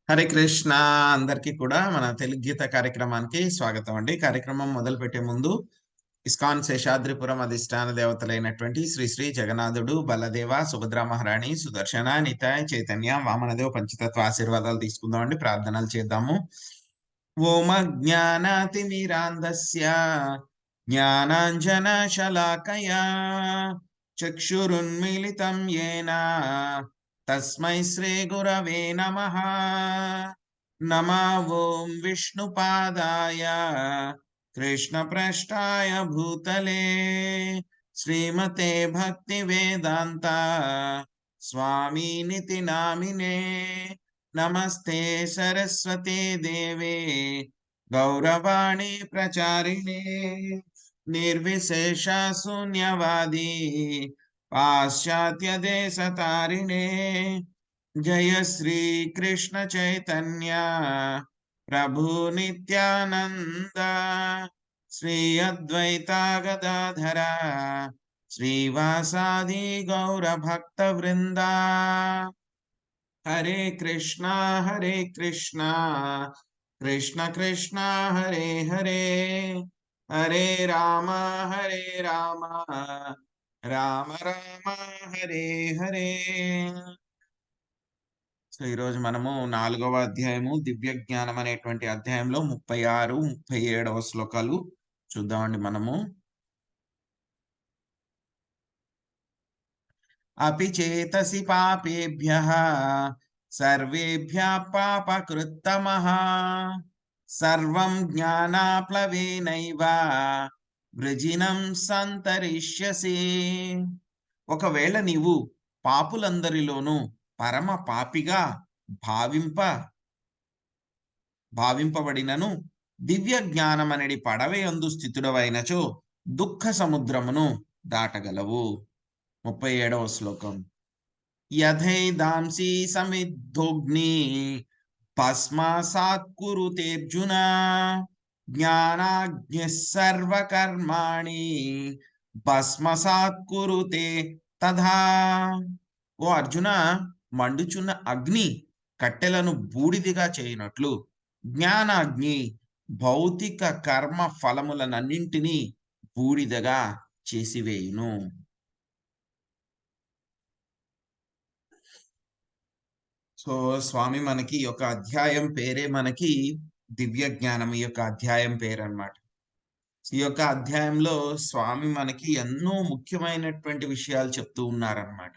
హరే కృష్ణ. అందరికీ కూడా మన తెలుగు గీత కార్యక్రమానికి స్వాగతం అండి. కార్యక్రమం మొదలు పెట్టే ముందు ఇస్కాన్ శేషాద్రిపురం అధిష్టాన దేవతలైనటువంటి శ్రీ శ్రీ జగన్నాథుడు, బలదేవ, సుభద్రా మహారాణి, సుదర్శన, నితాయ్, చైతన్య, వామనదేవ్ పంచతత్వ ఆశీర్వాదాలు తీసుకుందామండి. ప్రార్థనలు చేద్దాము. ఓం అజ్ఞానాతిమిరాంధస్య జ్ఞానాంజన శలాకయా చక్షురున్మిళితం యేన తస్మై శ్రీ గురవే నమః. నమో ఓం విష్ణుపాదాయ కృష్ణప్రష్టాయ భూతలే శ్రీమతే భక్తి వేదాంత స్వామినితి నామినే. నమస్తే సరస్వతే దేవే గౌరవాణి ప్రచారిణే నిర్విశేష శూన్యవాది పాశ్చాత్య దేశతారిణే. జయ శ్రీ కృష్ణ చైతన్య ప్రభు నిత్యానంద శ్రీ అద్వైత గదాధర శ్రీవాసాది గౌర భక్త వృంద. హరే కృష్ణ కృష్ణ కృష్ణ హరే హరే, హరే రామ రామ రామ హరే హరే. సో ఈరోజు మనము 4వ అధ్యాయము దివ్య జ్ఞానం అనేటువంటి అధ్యాయంలో 36, 37వ శ్లోకాలు చూద్దామండి. మనము అపి చేతసి పాపేభ్యః సర్వేభ్యః పాపకృత్తమః సర్వం జ్ఞానాప్లవేనైవ వృజినం సంతరిష్యసి. ఒకవేళ నీవు పాపులందరిలోనూ పరమ పాపిగా భావింపబడినను దివ్య జ్ఞానమనడి పడవయందు స్థితుడవైనచో దుఃఖ సముద్రమును దాటగలవు. 37వ శ్లోకం. యథైదాంసి సమిద్ధోగ్ని భస్మాసాత్ కురుతేర్జున జ్ఞానాగ్నిః సర్వకర్మాణి భస్మసాత్ కురుతే తథా. ఓ అర్జున, మండుచున్న అగ్ని కట్టెలను బూడిదిగా చేయనట్లు జ్ఞానాగ్ని భౌతిక కర్మ ఫలములనన్నింటినీ బూడిదగా చేసివేయును. సో స్వామి మనకి ఈ యొక్క అధ్యాయం పేరే మనకి దివ్య జ్ఞానం, ఈ యొక్క అధ్యాయం పేరు అన్నమాట. ఈ యొక్క అధ్యాయంలో స్వామి మనకి ఎన్నో ముఖ్యమైనటువంటి విషయాలు చెప్తూ ఉన్నారన్నమాట.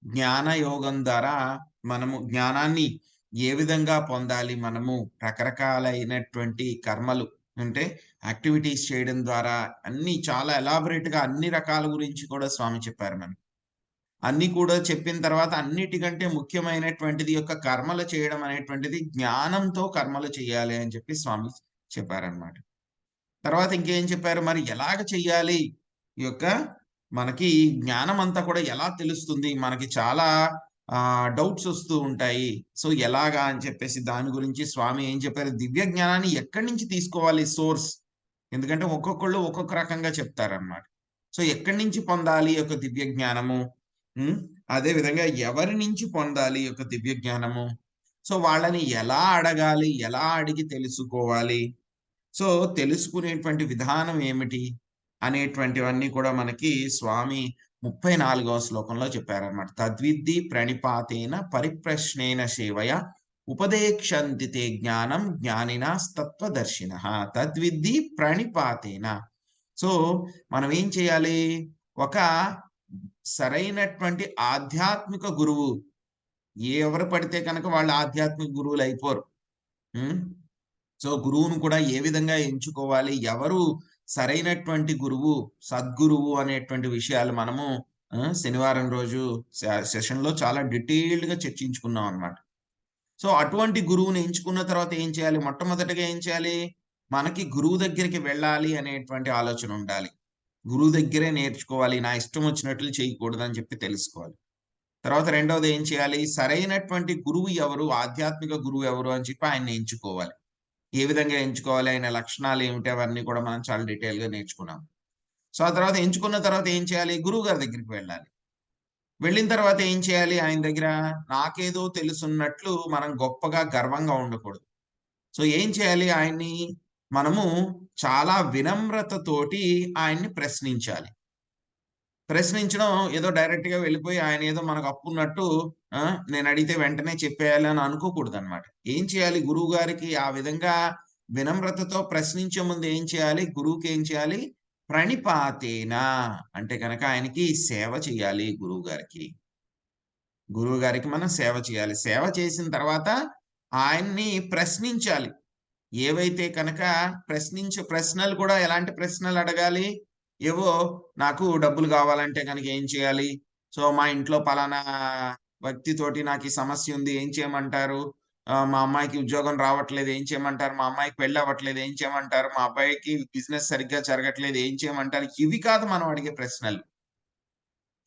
జ్ఞాన యోగం ద్వారా మనము జ్ఞానాన్ని ఏ విధంగా పొందాలి, మనము రకరకాలైనటువంటి కర్మలు అంటే యాక్టివిటీస్ చేయడం ద్వారా అన్ని చాలా ఎలాబొరేట్ గా అన్ని రకాల గురించి కూడా స్వామి చెప్పారు. మనకి అన్ని కూడా చెప్పిన తర్వాత అన్నిటికంటే ముఖ్యమైనటువంటిది యొక్క కర్మలు చేయడం అనేటువంటిది జ్ఞానంతో కర్మలు చేయాలి అని చెప్పి స్వామి చెప్పారనమాట. తర్వాత ఇంకేం చెప్పారు, మరి ఎలాగ చెయ్యాలి, ఈ యొక్క మనకి జ్ఞానం అంతా కూడా ఎలా తెలుస్తుంది, మనకి చాలా డౌట్స్ వస్తూ ఉంటాయి. సో ఎలాగా అని చెప్పేసి దాని గురించి స్వామి ఏం చెప్పారు, దివ్య జ్ఞానాన్ని ఎక్కడి నుంచి తీసుకోవాలి సోర్స్, ఎందుకంటే ఒక్కొక్కళ్ళు ఒక్కొక్క రకంగా చెప్తారన్నమాట. సో ఎక్కడి నుంచి పొందాలి ఈ యొక్క దివ్య జ్ఞానము, అదే విధంగా ఎవరి నుంచి పొందాలి ఈ యొక్క దివ్య జ్ఞానము, సో వాళ్ళని ఎలా అడగాలి, ఎలా అడిగి తెలుసుకోవాలి, సో తెలుసుకునేటువంటి విధానం ఏమిటి అనేటువంటివన్నీ కూడా మనకి స్వామి 34వ శ్లోకంలో చెప్పారన్నమాట. తద్విద్ధి ప్రణిపాతేన పరిప్రశ్నేన సేవయ ఉపదేక్షంతి తే జ్ఞానం జ్ఞానినాస్తత్వదర్శినః. తద్విద్ధి ప్రణిపాతేన. సో మనం ఏం చేయాలి, ఒక సరైనటువంటి ఆధ్యాత్మిక గురువు, ఎవరు పడితే కనుక వాళ్ళు ఆధ్యాత్మిక గురువులు అయిపోరు. సో గురువును కూడా ఏ విధంగా ఎంచుకోవాలి, ఎవరు సరైనటువంటి గురువు, సద్గురువు అనేటువంటి విషయాలు మనము శనివారం రోజు సెషన్లో చాలా డీటెయిల్డ్ గా చర్చించుకున్నాం అన్నమాట. సో అటువంటి గురువుని ఎంచుకున్న తర్వాత ఏం చేయాలి, మొట్టమొదటిగా ఏం చేయాలి, మనకి గురువు దగ్గరికి వెళ్ళాలి అనేటువంటి ఆలోచన ఉండాలి. గురువు దగ్గరే నేర్చుకోవాలి, నా ఇష్టం వచ్చినట్లు చేయకూడదు అని చెప్పి తెలుసుకోవాలి. తర్వాత రెండవది ఏం చేయాలి, సరైనటువంటి గురువు ఎవరు, ఆధ్యాత్మిక గురువు ఎవరు అని చెప్పి ఆయన్ని ఎంచుకోవాలి. ఏ విధంగా ఎంచుకోవాలి, ఆయన లక్షణాలు ఏమిటి, అవన్నీ కూడా మనం చాలా డీటెయిల్ గా నేర్చుకున్నాం. సో ఆ తర్వాత ఎంచుకున్న తర్వాత ఏం చేయాలి, గురువు గారి దగ్గరికి వెళ్ళాలి. వెళ్ళిన తర్వాత ఏం చేయాలి ఆయన దగ్గర? నాకేదో తెలుసున్నట్లు మనం గొప్పగా గర్వంగా ఉండకూడదు. సో ఏం చేయాలి ఆయన్ని? మనము చాలా వినమ్రతతోటి ఆయన్ని ప్రశ్నించాలి. ప్రశ్నించడం ఏదో డైరెక్ట్‌గా వెళ్ళిపోయి ఆయన ఏదో మనకు అప్పున్నట్టు నేనడిగితే వెంటనే చెప్పేయాలి అని అనుకోకూడదనమాట. ఏం చేయాలి గురువుగారికి ఆ విధంగా వినమ్రతతో ప్రశ్నించే ముందు ఏం చేయాలి? గురువుకేం చేయాలి? ప్రణిపాతేన అంటే గనక ఆయనకి సేవ చేయాలి గురువుగారికి. గురువుగారికి మనం సేవ చేయాలి. సేవ చేసిన తర్వాత ఆయన్ని ప్రశ్నించాలి. ఏవైతే కనుక ప్రశ్నించే ప్రశ్నలు కూడా ఎలాంటి ప్రశ్నలు అడగాలి? ఏవో నాకు డబ్బులు కావాలంటే గనక ఏం చేయాలి? సో, మా ఇంట్లో పలానా వ్యక్తితోటి నాకు ఈ సమస్య ఉంది. ఏం చేయమంటారు? మా అమ్మాయికి ఉద్యోగం రావట్లేదు. ఏం చేయమంటారు? మా అమ్మాయికి పెళ్లి అవ్వట్లేదు. ఏం చేయమంటారు? మా అబ్బాయికి బిజినెస్ సరిగ్గా జరగట్లేదు. ఏం చేయమంటారు? ఇవి కాదు మనం అడిగే ప్రశ్నలు.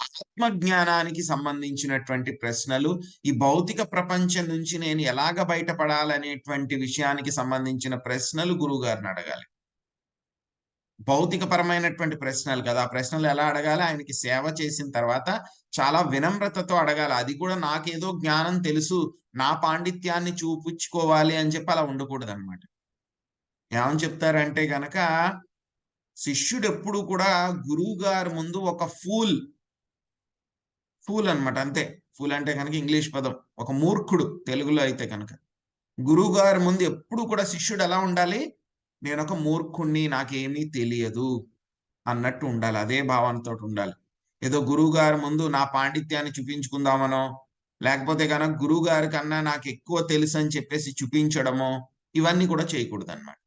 ఆత్మజ్ఞానానికి సంబంధించినటువంటి ప్రశ్నలు, ఈ భౌతిక ప్రపంచం నుంచి నేను ఎలాగ బయటపడాలనేటువంటి విషయానికి సంబంధించిన ప్రశ్నలు గురువుగారిని అడగాలి. భౌతిక పరమైనటువంటి ప్రశ్నలు కదా! ఆ ప్రశ్నలు ఎలా అడగాలి? ఆయనకి సేవ చేసిన తర్వాత చాలా వినమ్రతతో అడగాలి. అది కూడా నాకేదో జ్ఞానం తెలుసు, నా పాండిత్యాన్ని చూపించుకోవాలి అని చెప్పి అలా ఉండకూడదనమాట. ఏమని చెప్తారంటే గనక, శిష్యుడెప్పుడు కూడా గురువుగారి ముందు ఒక ఫూల్ అన్నమాట అంతే. ఫూల్ అంటే గనక ఇంగ్లీష్ పదం. ఒక మూర్ఖుడు తెలుగులో అయితే గనక. గురువుగారి ముందు ఎప్పుడు కూడా శిష్యుడు ఎలా ఉండాలి? నేనొక మూర్ఖుడిని, నాకేమీ తెలియదు అన్నట్టు ఉండాలి. అదే భావనతోటి ఉండాలి. ఏదో గురువుగారి ముందు నా పాండిత్యాన్ని చూపించుకుందామనో, లేకపోతే గనక గురువుగారి కన్నా నాకెక్కువ తెలుసని చెప్పేసి చూపించడమో, ఇవన్నీ కూడా చేయకూడదన్నమాట.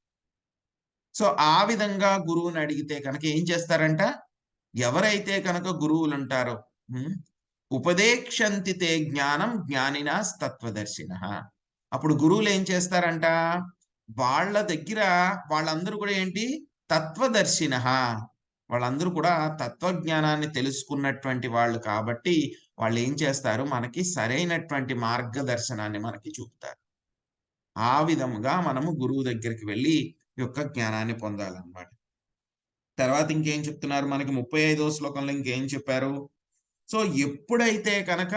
సో, ఆ విధంగా గురువుని అడిగితే కనుక ఏం చేస్తారంట? ఎవరైతే కనుక గురువులుంటారో హ్మ్. ఉపదేక్షంతి తే జ్ఞానం జ్ఞానినాస్తత్వదర్శినః. అప్పుడు గురువులేం చేస్తారంట? వాళ్ళ దగ్గర వాళ్ళందరూ కూడా ఏంటి? తత్వదర్శినః. వాళ్ళందరూ కూడా తత్వజ్ఞానాన్ని తెలుసుకున్నటువంటి వాళ్ళు కాబట్టి, వాళ్ళేం చేస్తారు? మనకి సరైనటువంటి మార్గదర్శనాన్ని మనకి చూపుతారు. ఆ విధముగా మనము గురువు దగ్గరికి వెళ్లి ఈ యొక్క జ్ఞానాన్ని పొందాలన్నమాట. తర్వాత ఇంకేం చెప్తున్నారు? మనకి 35వ శ్లోకంలో ఇంకేం చెప్పారు? సో, ఎప్పుడైతే కనుక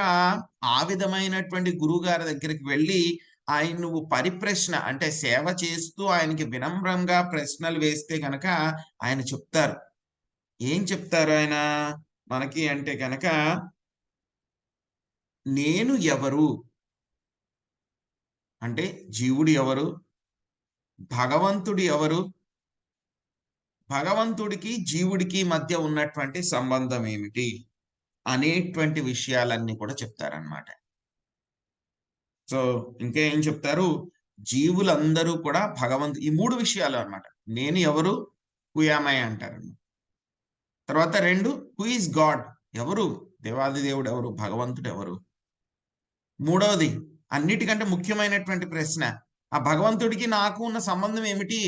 ఆ విధమైనటువంటి గురువుగారి దగ్గరికి వెళ్లి, ఆయన నువ్వు పరిప్రశ్న అంటే సేవ చేస్తూ ఆయనకి వినమ్రంగా ప్రశ్నలు వేస్తే గనక ఆయన చెప్తారు. ఏం చెప్తారు ఆయన? మనకి అంటే గనక, నేను ఎవరు? అంటే జీవుడు ఎవరు? భగవంతుడు ఎవరు? భగవంతుడికి, జీవుడికి మధ్య ఉన్నటువంటి సంబంధం ఏమిటి? అనేటువంటి విషయాలన్నీ కూడా చెప్తారనమాట. సో, ఇంకా ఏం చెప్తారు? జీవులందరూ కూడా ఈ 3 విషయాలు అన్నమాట. నేను ఎవరు? హూ యామ్ ఐ అంటారన్నమాట. తర్వాత 2 హూ ఈస్ గాడ్? ఎవరు? దేవాది దేవుడు ఎవరు? భగవంతుడు ఎవరు? మూడవది అన్నిటికంటే ముఖ్యమైనటువంటి ప్రశ్న. ఆ భగవంతుడికి నాకు ఉన్న సంబంధం ఏమిటి?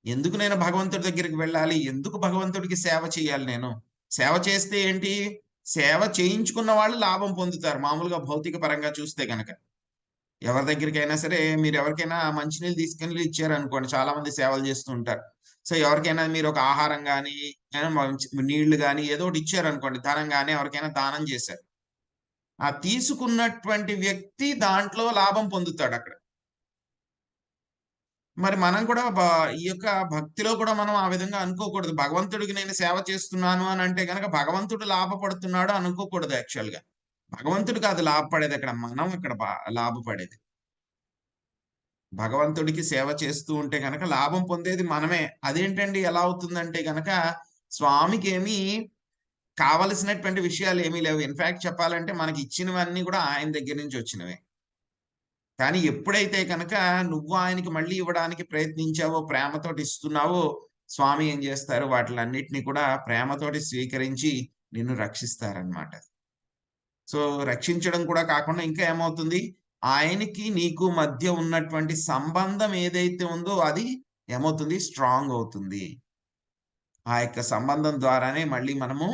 ఎందుకు నేను భగవంతుడి దగ్గరికి వెళ్ళాలి? ఎందుకు భగవంతుడికి సేవ చేయాలి నేను? సేవ చేస్తే ఏంటి? సేవ చేయించుకున్న వాళ్ళు లాభం పొందుతారు. మామూలుగా భౌతిక పరంగా చూస్తే గనక. ఎవరి దగ్గరికైనా సరే మీరెవరికైనా మంచినీళ్ళు తీసుకెళ్ళి ఇచ్చారనుకోండి. చాలా మంది సేవలు చేస్తూ ఉంటారు. సో, ఎవరికైనా మీరొక ఆహారం గాని, మంచి నీళ్లు గాని ఏదో ఒకటి ఇచ్చారనుకోండి. ధనం గాని ఎవరికైనా దానం చేశారు. ఆ తీసుకున్నటువంటి వ్యక్తి దాంట్లో లాభం పొందుతాడక్కడ. మరి మనం కూడా ఈ యొక్క భక్తిలో కూడా మనం ఆ విధంగా అనుకోకూడదు. భగవంతుడికి నేను సేవ చేస్తున్నాను అనంటే గనక భగవంతుడు లాభపడుతున్నాడు అనుకోకూడదు యాక్చువల్‌గా. భగవంతుడు కాదు లాభపడేదక్కడ. మనం ఇక్కడ లాభపడేది. భగవంతుడికి సేవ చేస్తూ ఉంటే గనక లాభం పొందేది మనమే. అదేంటండి ఎలా అవుతుందంటే గనక స్వామికేమి కావలసినటువంటి విషయాలేమీ లేవు. ఇన్‌ఫాక్ట్ చెప్పాలంటే మనకిచ్చినవన్నీ కూడా ఆయన దగ్గర నుంచి వచ్చినవే. కానీ ఎప్పుడైతే కనుక నువ్వు ఆయనకి మళ్ళీ ఇవ్వడానికి ప్రయత్నించావో, ప్రేమతోటి ఇస్తున్నావో, స్వామి ఏం జేస్తారు వాటిలన్నిటిని కూడా ప్రేమతోటి స్వీకరించి నిన్ను రక్షిస్తారనమాట. సో, రక్షించడం కూడా కాకుండా ఇంకా ఏమవుతుంది? ఆయనకి నీకు మధ్య ఉన్నటువంటి సంబంధం ఏదైతే ఉందో అది ఏమవుతుంది? స్ట్రాంగ్ అవుతుంది. ఆ యొక్క సంబంధం ద్వారానే మళ్ళీ మనము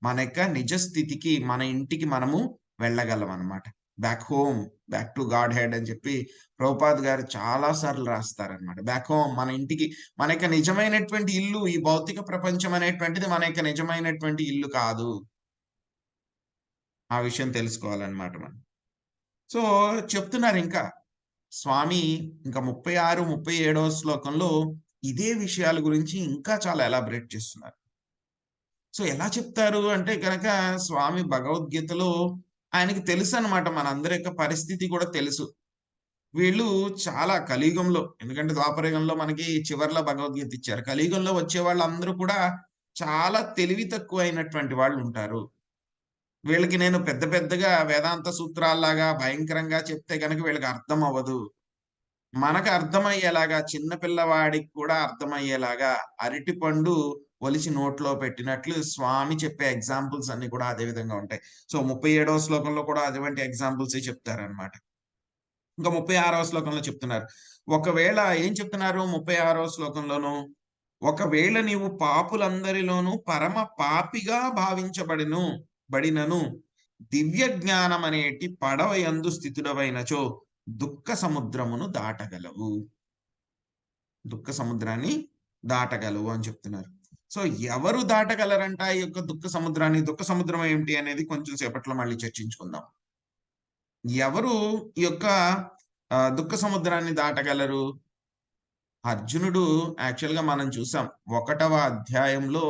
మన యొక్క నిజ స్థితికి, మన ఇంటికి మనము వెళ్ళగలమనమాట. Back home, back to godhead అని చెప్పి ప్రభుపాద్ గారు చాలా సార్లు రాస్తారనమాట. బ్యాక్ హోమ్ మన ఇంటికి మన యొక్క నిజమైనటువంటి ఇల్లు ఈ భౌతిక ప్రపంచం అనేటువంటిది మన యొక్క నిజమైనటువంటి ఇల్లు కాదు. ఆ విషయం తెలుసుకోవాలన్నమాట మనం. సో, చెప్తున్నారింకా. స్వామి ఇంకా 36, 37వ శ్లోకంలో ఇదే విషయాల గురించి ఇంకా చాలా ఎలాబరేట్ చేస్తున్నారు. సో, ఎలా చెప్తారు అంటే గనక స్వామి భగవద్గీతలో ఆయనకి తెలుసనమాట మనందరి యొక్క పరిస్థితి కూడా తెలుసు. వీళ్ళు చాలా కలియుగంలో ఎందుకంటే ద్వాపరయుగంలో మనకి చివర్లో భగవద్గీత ఇచ్చారు. కలియుగంలో వచ్చే వాళ్ళందరూ కూడా చాలా తెలివి తక్కువైనటువంటి వాళ్ళుంటారు. వీళ్ళకి నేను పెద్ద పెద్దగా వేదాంత సూత్రాల్లాగా భయంకరంగా చెప్తే గనక వీళ్ళకి అర్థం అవ్వదు. మనకు అర్థమయ్యేలాగా చిన్న పిల్లవాడికి కూడా అర్థమయ్యేలాగా అరటిపండు ఒలిచి నోట్లో పెట్టినట్లు స్వామి చెప్పే ఎగ్జాంపుల్స్ అన్నీ కూడా అదే విధంగా ఉంటాయి. సో, 37వ శ్లోకంలో కూడా అటువంటి ఎగ్జాంపుల్సే చెప్తారనమాట. ఇంకా 36వ శ్లోకంలో చెప్తున్నారు. ఒకవేళ ఏం చెప్తున్నారు 36వ శ్లోకంలోను? ఒకవేళ నీవు పాపులందరిలోనూ పరమ పాపిగా బడినను దివ్య జ్ఞానమనేటి పడవ యందు స్థితుడవైనచో దుఃఖ సముద్రమును దాటగలవు. దుఃఖ సముద్రాన్ని దాటగలవు అని చెప్తున్నారు. సో, ఎవరు దాటగలరంట ఈ యొక్క దుఃఖ సముద్రాన్ని? దుఃఖ సముద్రం ఏమిటి అనేది కొంచెం సేపట్లో మళ్ళీ చర్చించుకుందాం. ఎవరు ఈ యొక్క దుఃఖ సముద్రాన్ని దాటగలరు? అర్జునుడు యాక్చువల్‌గా మనం చూసాం. 1వ అధ్యాయంలో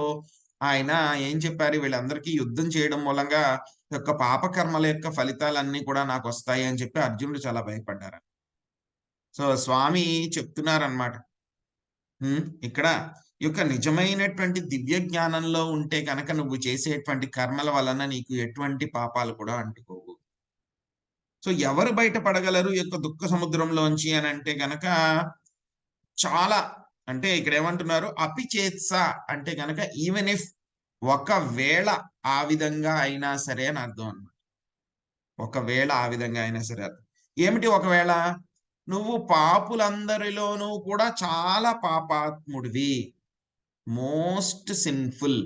ఆయన ఏం చెప్పారు? వీళ్ళందరికీ యుద్ధం చేయడం మూలంగా యొక్క పాపకర్మల యొక్క ఫలితాలన్నీ కూడా నాకొస్తాయి అని చెప్పి అర్జునుడు చాలా భయపడ్డారు. సో, స్వామి చెప్తున్నారనమాట. ఇక్కడ ఈ యొక్క నిజమైనటువంటి దివ్య జ్ఞానంలో ఉంటే గనక నువ్వు చేసేటువంటి కర్మల వలన నీకు ఎటువంటి పాపాలు కూడా అంటుకోవు. సో, ఎవరు బయటపడగలరు ఈ యొక్క దుఃఖ సముద్రంలోంచి అనంటే గనక చాలా అంటే ఇక్కడేమంటున్నారు అపిచేత్స అంటే గనక ఈవెన్ ఇఫ్ ఒకవేళ ఆ విధంగా అయినా సరే అని అర్థం అన్నమాట. ఒకవేళ ఆ విధంగా అయినా సరే అర్థం. ఏమిటి ఒకవేళ? నువ్వు పాపులందరిలోనూ కూడా చాలా పాపాత్ముడివి. Most sinful.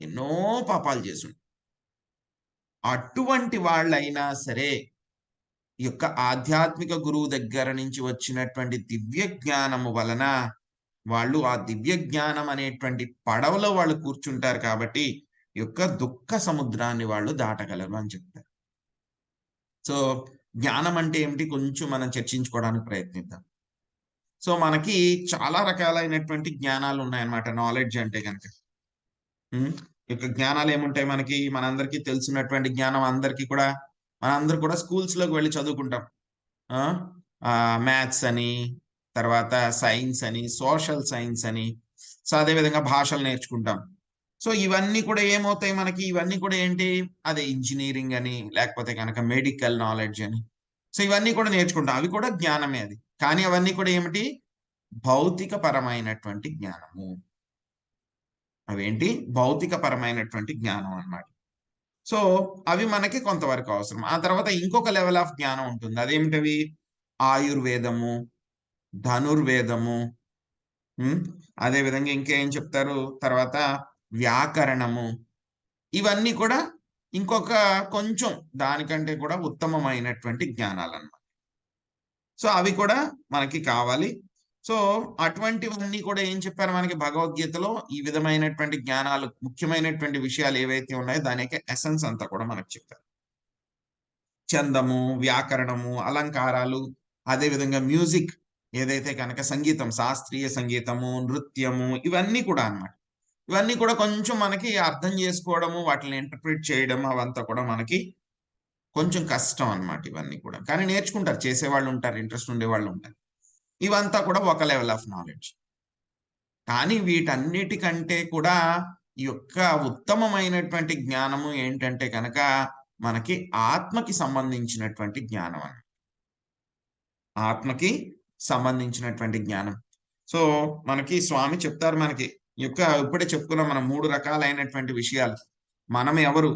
ఎన్నో పాపాలు చేసుంటావు. అటువంటి వాళ్ళైనా సరే ఈ యొక్క ఆధ్యాత్మిక గురువు దగ్గర నుంచి వచ్చినటువంటి దివ్య జ్ఞానము వలన వాళ్ళు ఆ దివ్య జ్ఞానం అనేటువంటి పడవలో వాళ్ళు కూర్చుంటారు కాబట్టి ఈ యొక్క దుఃఖ సముద్రాన్ని వాళ్ళు దాటగలరు అని చెప్తారు. సో, జ్ఞానం అంటే ఏమిటి కొంచెం మనం చర్చించుకోవడానికి ప్రయత్నిద్దాం. సో, మనకి చాలా రకాలైనటువంటి జ్ఞానాలు ఉన్నాయన్నమాట నాలెడ్జ్ అంటే గనక. ఈ యొక్క జ్ఞానాలేముంటాయి మనకి మనందరికీ తెలిసినటువంటి జ్ఞానం అందరికీ కూడా మనందరూ కూడా స్కూల్స్‌లోకి వెళ్లి చదువుకుంటాం. ఆ! మ్యాథ్స్ అని, తర్వాత సైన్స్ అని, సోషల్ సైన్స్ అని, సో, అదే విధంగా భాషలు నేర్చుకుంటాం. సో, ఇవన్నీ కూడా ఏమవుతాయి మనకి ఇవన్నీ కూడా ఏంటి? అదే ఇంజినీరింగ్ అని, లేకపోతే గనక మెడికల్ నాలెడ్జ్ అని. సో, ఇవన్నీ కూడా నేర్చుకుంటాం. అవి కూడా జ్ఞానమే అది. కానీ అవన్నీ కూడా ఏమిటి? భౌతిక పరమైనటువంటి జ్ఞానము. అవేంటి? భౌతిక పరమైనటువంటి జ్ఞానం అన్నమాట. సో, అవి మనకి కొంతవరకు అవసరం. ఆ తర్వాత ఇంకొక లెవెల్ ఆఫ్ జ్ఞానం ఉంటుంది. అదేమిటవి? ఆయుర్వేదము, ధనుర్వేదము, హ్మ్. అదే విధంగా ఇంకా ఏం చెప్తారు? తర్వాత వ్యాకరణము. ఇవన్నీ కూడా ఇంకొక కొంచెం దానికంటే కూడా ఉత్తమమైనటువంటి జ్ఞానాలన్నమాట. సో, అవి కూడా మనకి కావాలి. సో, అటువంటివన్నీ కూడా ఏం చెప్పారు మనకి భగవద్గీతలో ఈ విధమైనటువంటి జ్ఞానాలు ముఖ్యమైనటువంటి విషయాలు ఏవైతే ఉన్నాయో దాని యొక్క ఎసెన్స్ అంతా కూడా మనకు చెప్పారు. ఛందము, వ్యాకరణము, అలంకారాలు, అదే విధంగా మ్యూజిక్ ఏదైతే గనక సంగీతం, శాస్త్రీయ సంగీతము, నృత్యము ఇవన్నీ కూడా అన్నమాట. ఇవన్నీ కూడా కొంచెం మనకి అర్థం చేసుకోవడము, వాటిని ఇంటర్ప్రిట్ చేయడం అవంతా కూడా మనకి కొంచెం కష్టం అన్నమాట ఇవన్నీ కూడా. కానీ నేర్చుకుంటారు. చేసేవాళ్ళుంటారు. ఇంట్రెస్ట్ ఉండేవాళ్ళుంటారు. ఇవంతా కూడా ఒక లెవెల్ ఆఫ్ నాలెడ్జ్. కానీ వీటన్నిటికంటే కూడా ఈ యొక్క ఉత్తమమైనటువంటి జ్ఞానము ఏంటంటే గనక మనకి ఆత్మకి సంబంధించినటువంటి జ్ఞానం అని. ఆత్మకి సంబంధించినటువంటి జ్ఞానం. సో, మనకి స్వామి చెప్తారు మనకి. ఈ యొక్క ఇప్పుడే చెప్పుకున్నాం మనం 3 రకాలైనటువంటి విషయాలు. మనం ఎవరు?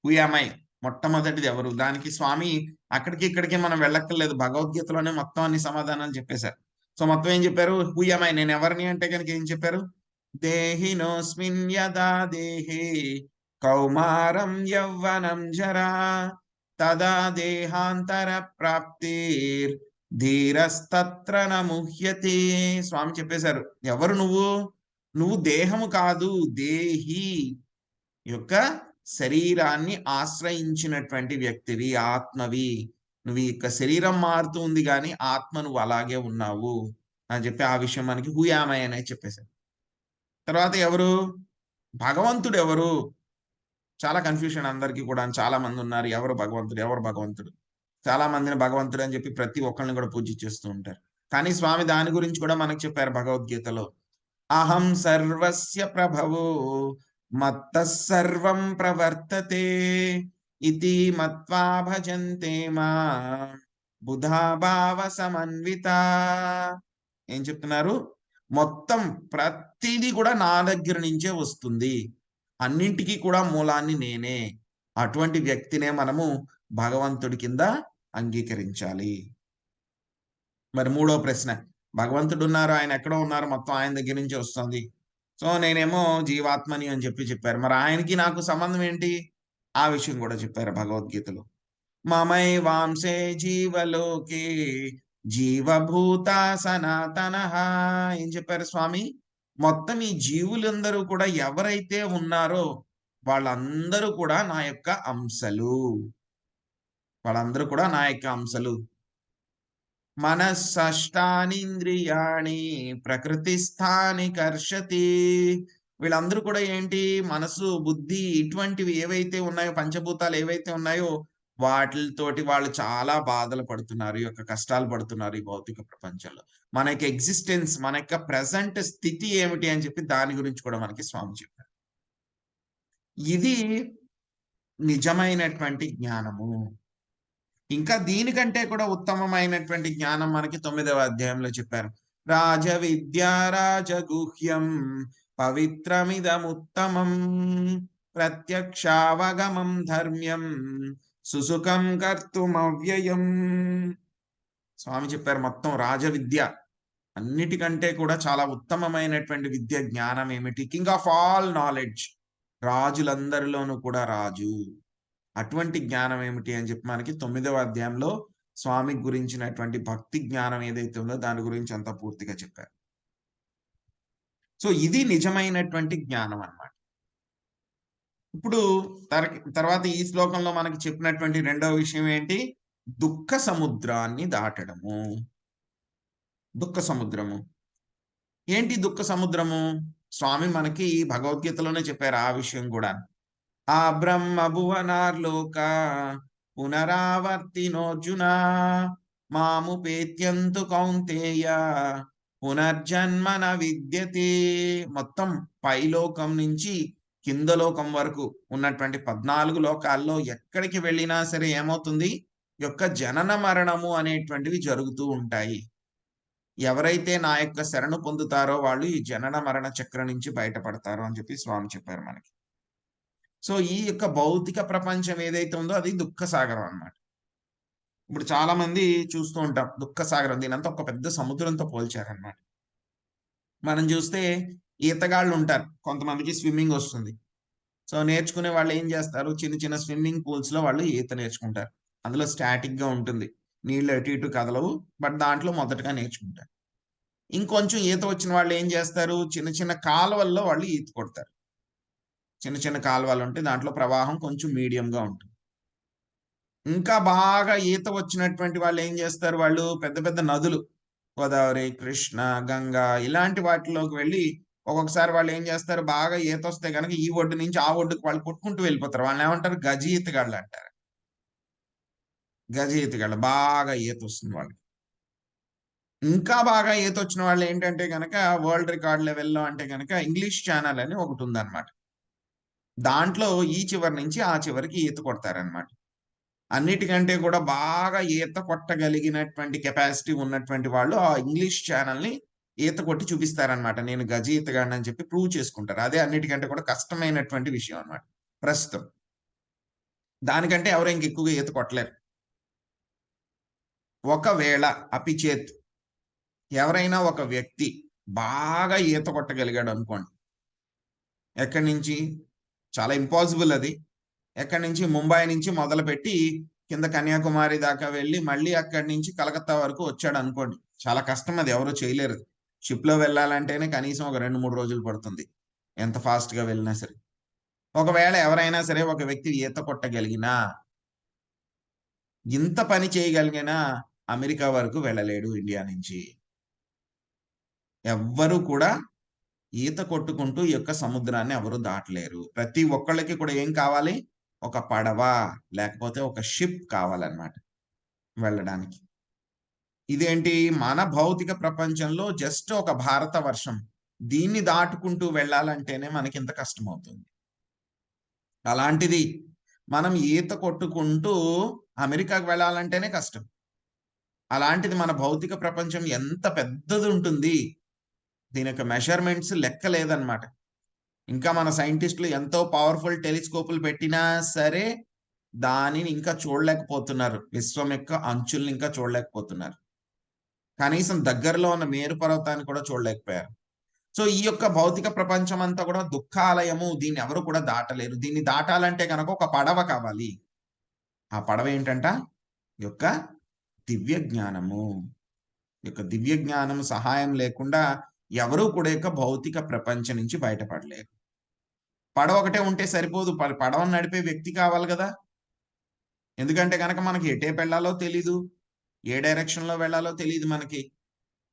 Who am I? మొట్టమొదటిది ఎవరు? దానికి స్వామి అక్కడికి ఇక్కడికి మనం వెళ్ళక్కర్లేదు. భగవద్గీతలోనే మొత్తం అన్ని సమాధానాలు చెప్పేశారు. సో, మొత్తం ఏం చెప్పారు? Who am I? నేనెవరిని అంటే గనక ఏం చెప్పారు? దేహినోస్మిన్ యదా దేహే కౌమారం యవ్వనం జరా తదా దేహాంతర ప్రాప్తిర్ ధీరస్తత్ర న ముహ్యతే. స్వామి చెప్పేశారు. ఎవరు నువ్వు? నువ్వు దేహము కాదు దేహి. యొక్క శరీరాన్ని ఆశ్రయించినటువంటి వ్యక్తివి, ఆత్మవి. నువ్వు ఇక శరీరం మారుతుంది గానీ, ఆత్మ నువ్వు అలాగే ఉన్నావు అని చెప్పి ఆ విషయం మనకి హూ యామ్ ఐ అనేది చెప్పేసారు. తర్వాత ఎవరు? భగవంతుడెవరు? చాలా కన్‌ఫ్యూషన్ అందరికి కూడాను. చాలా మందున్నారు. ఎవరు భగవంతుడు? ఎవరు భగవంతుడు? చాలా మందిని భగవంతుడు అని చెప్పి ప్రతి ఒక్కళ్ళని కూడా పూజించేస్తూ ఉంటారు. కానీ స్వామి దాని గురించి కూడా మనకు చెప్పారు భగవద్గీతలో. అహం సర్వస్య ప్రభవో మత్తః సర్వం ప్రవర్తతే ఇతి మత్వా భజంతే మాం బుధా భావ సమన్వితా. ఏం చెప్తున్నారు? మొత్తం ప్రతీది కూడా నా దగ్గర నుంచే వస్తుంది. అన్నింటికి కూడా మూలాన్ని నేనే. అటువంటి వ్యక్తినే మనము భగవంతుడి కింద అంగీకరించాలి. మరి మూడో ప్రశ్న. భగవంతుడున్నారు. ఆయన ఎక్కడో ఉన్నారు. మొత్తం ఆయన దగ్గర నుంచే వస్తుంది. సో, నేనేమో జీవాత్మని అని చెప్పారు. మరి ఆయనకి నాకు సంబంధం ఏంటి? ఆ విషయం గూడా చెప్పారు భగవద్గీతలో. మమైవాంసే జీవలోకే జీవభూత సనాతనః. ఏం చెప్పారు స్వామి? మొత్తం ఈ జీవులందరూ కూడా ఎవరైతే ఉన్నారో వాళ్ళందరూ కూడా నా యొక్క అంశలు. వాళ్ళందరూ కూడా నా యొక్క అంశలు. మనస్సష్టానీంద్రియాణి ప్రకృతిస్థాని కర్షతి. వీళ్ళందరూ కూడా ఏంటి? మనసు, బుద్ధి ఇటువంటివి ఏవైతే ఉన్నాయో పంచభూతాలు ఏవైతే ఉన్నాయో వాటిలతోటి వాళ్ళు చాలా బాధలు పడుతున్నారు. ఈ యొక్క కష్టాలు పడుతున్నారు ఈ భౌతిక ప్రపంచంలో. మన యొక్క ఎగ్జిస్టెన్స్, మన యొక్క ప్రెజెంట్ స్థితి ఏమిటి అని చెప్పి దాని గురించి కూడా మనకి స్వామి చెప్పారు. ఇది నిజమైనటువంటి జ్ఞానము. ఇంకా దీనికంటే కూడా ఉత్తమమైనటువంటి జ్ఞానం మనకి 9వ అధ్యాయంలో చెప్పారు. రాజవిద్యా రాజగుహ్యం పవిత్రమిదముత్తమం ప్రత్యక్షావగమం ధర్మ్యం సుసుఖం కర్తుమవ్యయం. స్వామి చెప్పారు మొత్తం రాజవిద్య అన్నిటికంటే కూడా చాలా ఉత్తమమైనటువంటి విద్య జ్ఞానం ఏమిటి? King of all knowledge. రాజులందరిలోనూ కూడా రాజు. అటువంటి జ్ఞానం ఏమిటి అని చెప్పి మనకి 9వ అధ్యాయంలో స్వామి గురించినటువంటి భక్తి జ్ఞానం ఏదైతే ఉందో దాని గురించి అంతా పూర్తిగా చెప్పారు. సో, ఇది నిజమైనటువంటి జ్ఞానం అన్నమాట. ఇప్పుడు తర్వాత ఈ శ్లోకంలో మనకి చెప్పినటువంటి రెండవ విషయం ఏంటి? దుఃఖ సముద్రాన్ని దాటడము. దుఃఖ సముద్రము. ఏంటి దుఃఖ సముద్రము? స్వామి మనకి భగవద్గీతలోనే చెప్పారు ఆ విషయం కూడా. ఆ బ్రహ్మ భువనార్లోక పునరావర్తినోర్జున మాముపేత్యంతు కౌంతేయ పునర్జన్మన విద్యతే. మొత్తం పైలోకం నుంచి కింద లోకం వరకు ఉన్నటువంటి 14 లోకాల్లో ఎక్కడికి వెళ్ళినా సరే ఏమవుతుంది? యొక్క జనన మరణము అనేటువంటివి జరుగుతూ ఉంటాయి. ఎవరైతే నా యొక్క శరణు పొందుతారో వాళ్ళు ఈ జనన మరణ చక్రం నుంచి బయటపడతారు అని చెప్పి స్వామి చెప్పారు మనకి. సో, ఈ యొక్క భౌతిక ప్రపంచం ఏదైతే ఉందో అది దుఃఖ సాగరం అన్నమాట. ఇప్పుడు చాలా మంది చూస్తూ ఉంటాం. దుఃఖ సాగరం దీనంతా ఒక పెద్ద సముద్రంతో పోల్చారన్నమాట. మనం చూస్తే ఈతగాళ్ళుంటారు. కొంతమందికి స్విమ్మింగ్ వస్తుంది. సో, నేర్చుకునే వాళ్ళు ఏం చేస్తారు? చిన్న చిన్న స్విమ్మింగ్ పూల్స్‌లో వాళ్ళు ఈత నేర్చుకుంటారు. అందులో స్టాటిక్‌గా ఉంటుంది. నీళ్ళు అటు ఇటు కదలవు. బట్ దాంట్లో మొదటగా నేర్చుకుంటారు. ఇంకొంచెం ఈత వచ్చిన వాళ్ళు ఏం చేస్తారు? చిన్న చిన్న కాలువల్లో వాళ్ళు ఈత కొడతారు. చిన్న చిన్న కాలువలుంటాయి. దాంట్లో ప్రవాహం కొంచెం మీడియంగా ఉంటుంది. ఇంకా బాగా ఈత వచ్చినటువంటి వాళ్ళేం జేస్తారు, వాళ్ళు పెద్ద పెద్ద నదులు గోదావరి, కృష్ణ, గంగా ఇలాంటి వాటిలోకి వెళ్ళి ఒక్కొక్కసారి వాళ్ళేం జేస్తారు, బాగా ఈతొస్తే గనక ఈ ఒడ్డు నుంచి ఆ ఒడ్డుకి వాళ్ళు కొట్టుకుంటూ వెళ్ళిపోతారు. వాళ్ళనేమంటారు గజ ఈతగాళ్ళంటారు. గజ ఈతగాళ్ళు బాగా ఈతొస్తుంది వాళ్ళకి. ఇంకా బాగా ఈతొచ్చిన వాళ్ళేంటంటే గనక వరల్డ్ రికార్డ్ లెవెల్‌లో అంటే గనక ఇంగ్లీష్ ఛానెల్ అని ఒకటుందన్నమాట. దాంట్లో ఈ చివరి నుంచి ఆ చివరికి ఈత కొడతారన్నమాట. అన్నిటికంటే కూడా బాగా ఈత కొట్టగలిగినటువంటి కెపాసిటీ ఉన్నటువంటి వాళ్ళు ఆ ఇంగ్లీష్ ఛానెల్‌ని ఈత కొట్టి చూపిస్తారనమాట. నేను గజ ఈతగాడినని చెప్పి ప్రూవ్ చేసుకుంటారు. అదే అన్నిటికంటే కూడా కష్టమైనటువంటి విషయం అన్నమాట ప్రస్తుతం. దానికంటే ఎవరు ఇంకెక్కువగా ఈత కొట్టలేరు. ఒకవేళ అపిచేత్ ఎవరైనా ఒక వ్యక్తి బాగా ఈత కొట్టగలిగాడనుకోండి. ఎక్కడి నుంచి? చాలా ఇంపాసిబుల్ అది. ఎక్కడి నుంచి? ముంబై నుంచి మొదలుపెట్టి కింద కన్యాకుమారి దాకా వెళ్లి మళ్ళీ అక్కడి నుంచి కలకత్తా వరకు వచ్చాడనుకోండి. చాలా కష్టం అది ఎవరు చేయలేరు. షిప్‌లో వెళ్ళాలంటేనే కనీసం ఒక 2, 3 రోజులు పడుతుంది. ఎంత ఫాస్ట్‌గా వెళ్ళినా సరే. ఒకవేళ ఎవరైనా సరే ఒక వ్యక్తి ఈత కొట్టగలిగినా, ఇంత పని చేయగలిగినా అమెరికా వరకు వెళ్ళలేడు ఇండియా నుంచి. ఎవ్వరు కూడా ఈత కొట్టుకుంటూ ఈ యొక్క సముద్రాన్ని ఎవరు దాటలేరు. ప్రతి ఒక్కళ్ళకి కూడా ఏం కావాలి? ఒక పడవ, లేకపోతే ఒక షిప్ కావాలన్నమాట వెళ్ళడానికి. ఇదేంటి మన భౌతిక ప్రపంచంలో జస్ట్ ఒక భారత వర్షం. దీన్ని దాటుకుంటూ వెళ్ళాలంటేనే మనకింత కష్టమవుతుంది. అలాంటిది మనం ఈత కొట్టుకుంటూ అమెరికాకి వెళ్ళాలంటేనే కష్టం. అలాంటిది మన భౌతిక ప్రపంచం ఎంత పెద్దదుంటుంది. దీని యొక్క మెజర్‌మెంట్స్ లెక్క లేదన్నమాట. ఇంకా మన సైంటిస్ట్‌లు ఎంతో పవర్‌ఫుల్ టెలిస్కోపులు పెట్టినా సరే, దానిని ఇంకా చూడలేకపోతున్నారు. విశ్వం యొక్క అంచుల్ని ఇంకా చూడలేకపోతున్నారు. కనీసం దగ్గరలో ఉన్న మేరు పర్వతాన్ని కూడా చూడలేకపోయారు. సో, ఈ యొక్క భౌతిక ప్రపంచం అంతా కూడా దుఃఖాలయము. దీన్ని ఎవరు కూడా దాటలేరు. దీన్ని దాటాలంటే గనక ఒక పడవ కావాలి. ఆ పడవ ఏంటంట? ఈ యొక్క దివ్య జ్ఞానము. ఈ యొక్క దివ్య జ్ఞానం సహాయం లేకుండా ఎవరు కూడా యొక్క భౌతిక ప్రపంచం నుంచి బయటపడలేరు. పడవ ఒకటే ఉంటే సరిపోదు. పడవను నడిపే వ్యక్తి కావాలి గదా! ఎందుకంటే గనక మనకి ఎటేపు వెళ్ళాలో తెలీదు. ఏ డైరెక్షన్‌లో వెళ్ళాలో తెలీదు మనకి.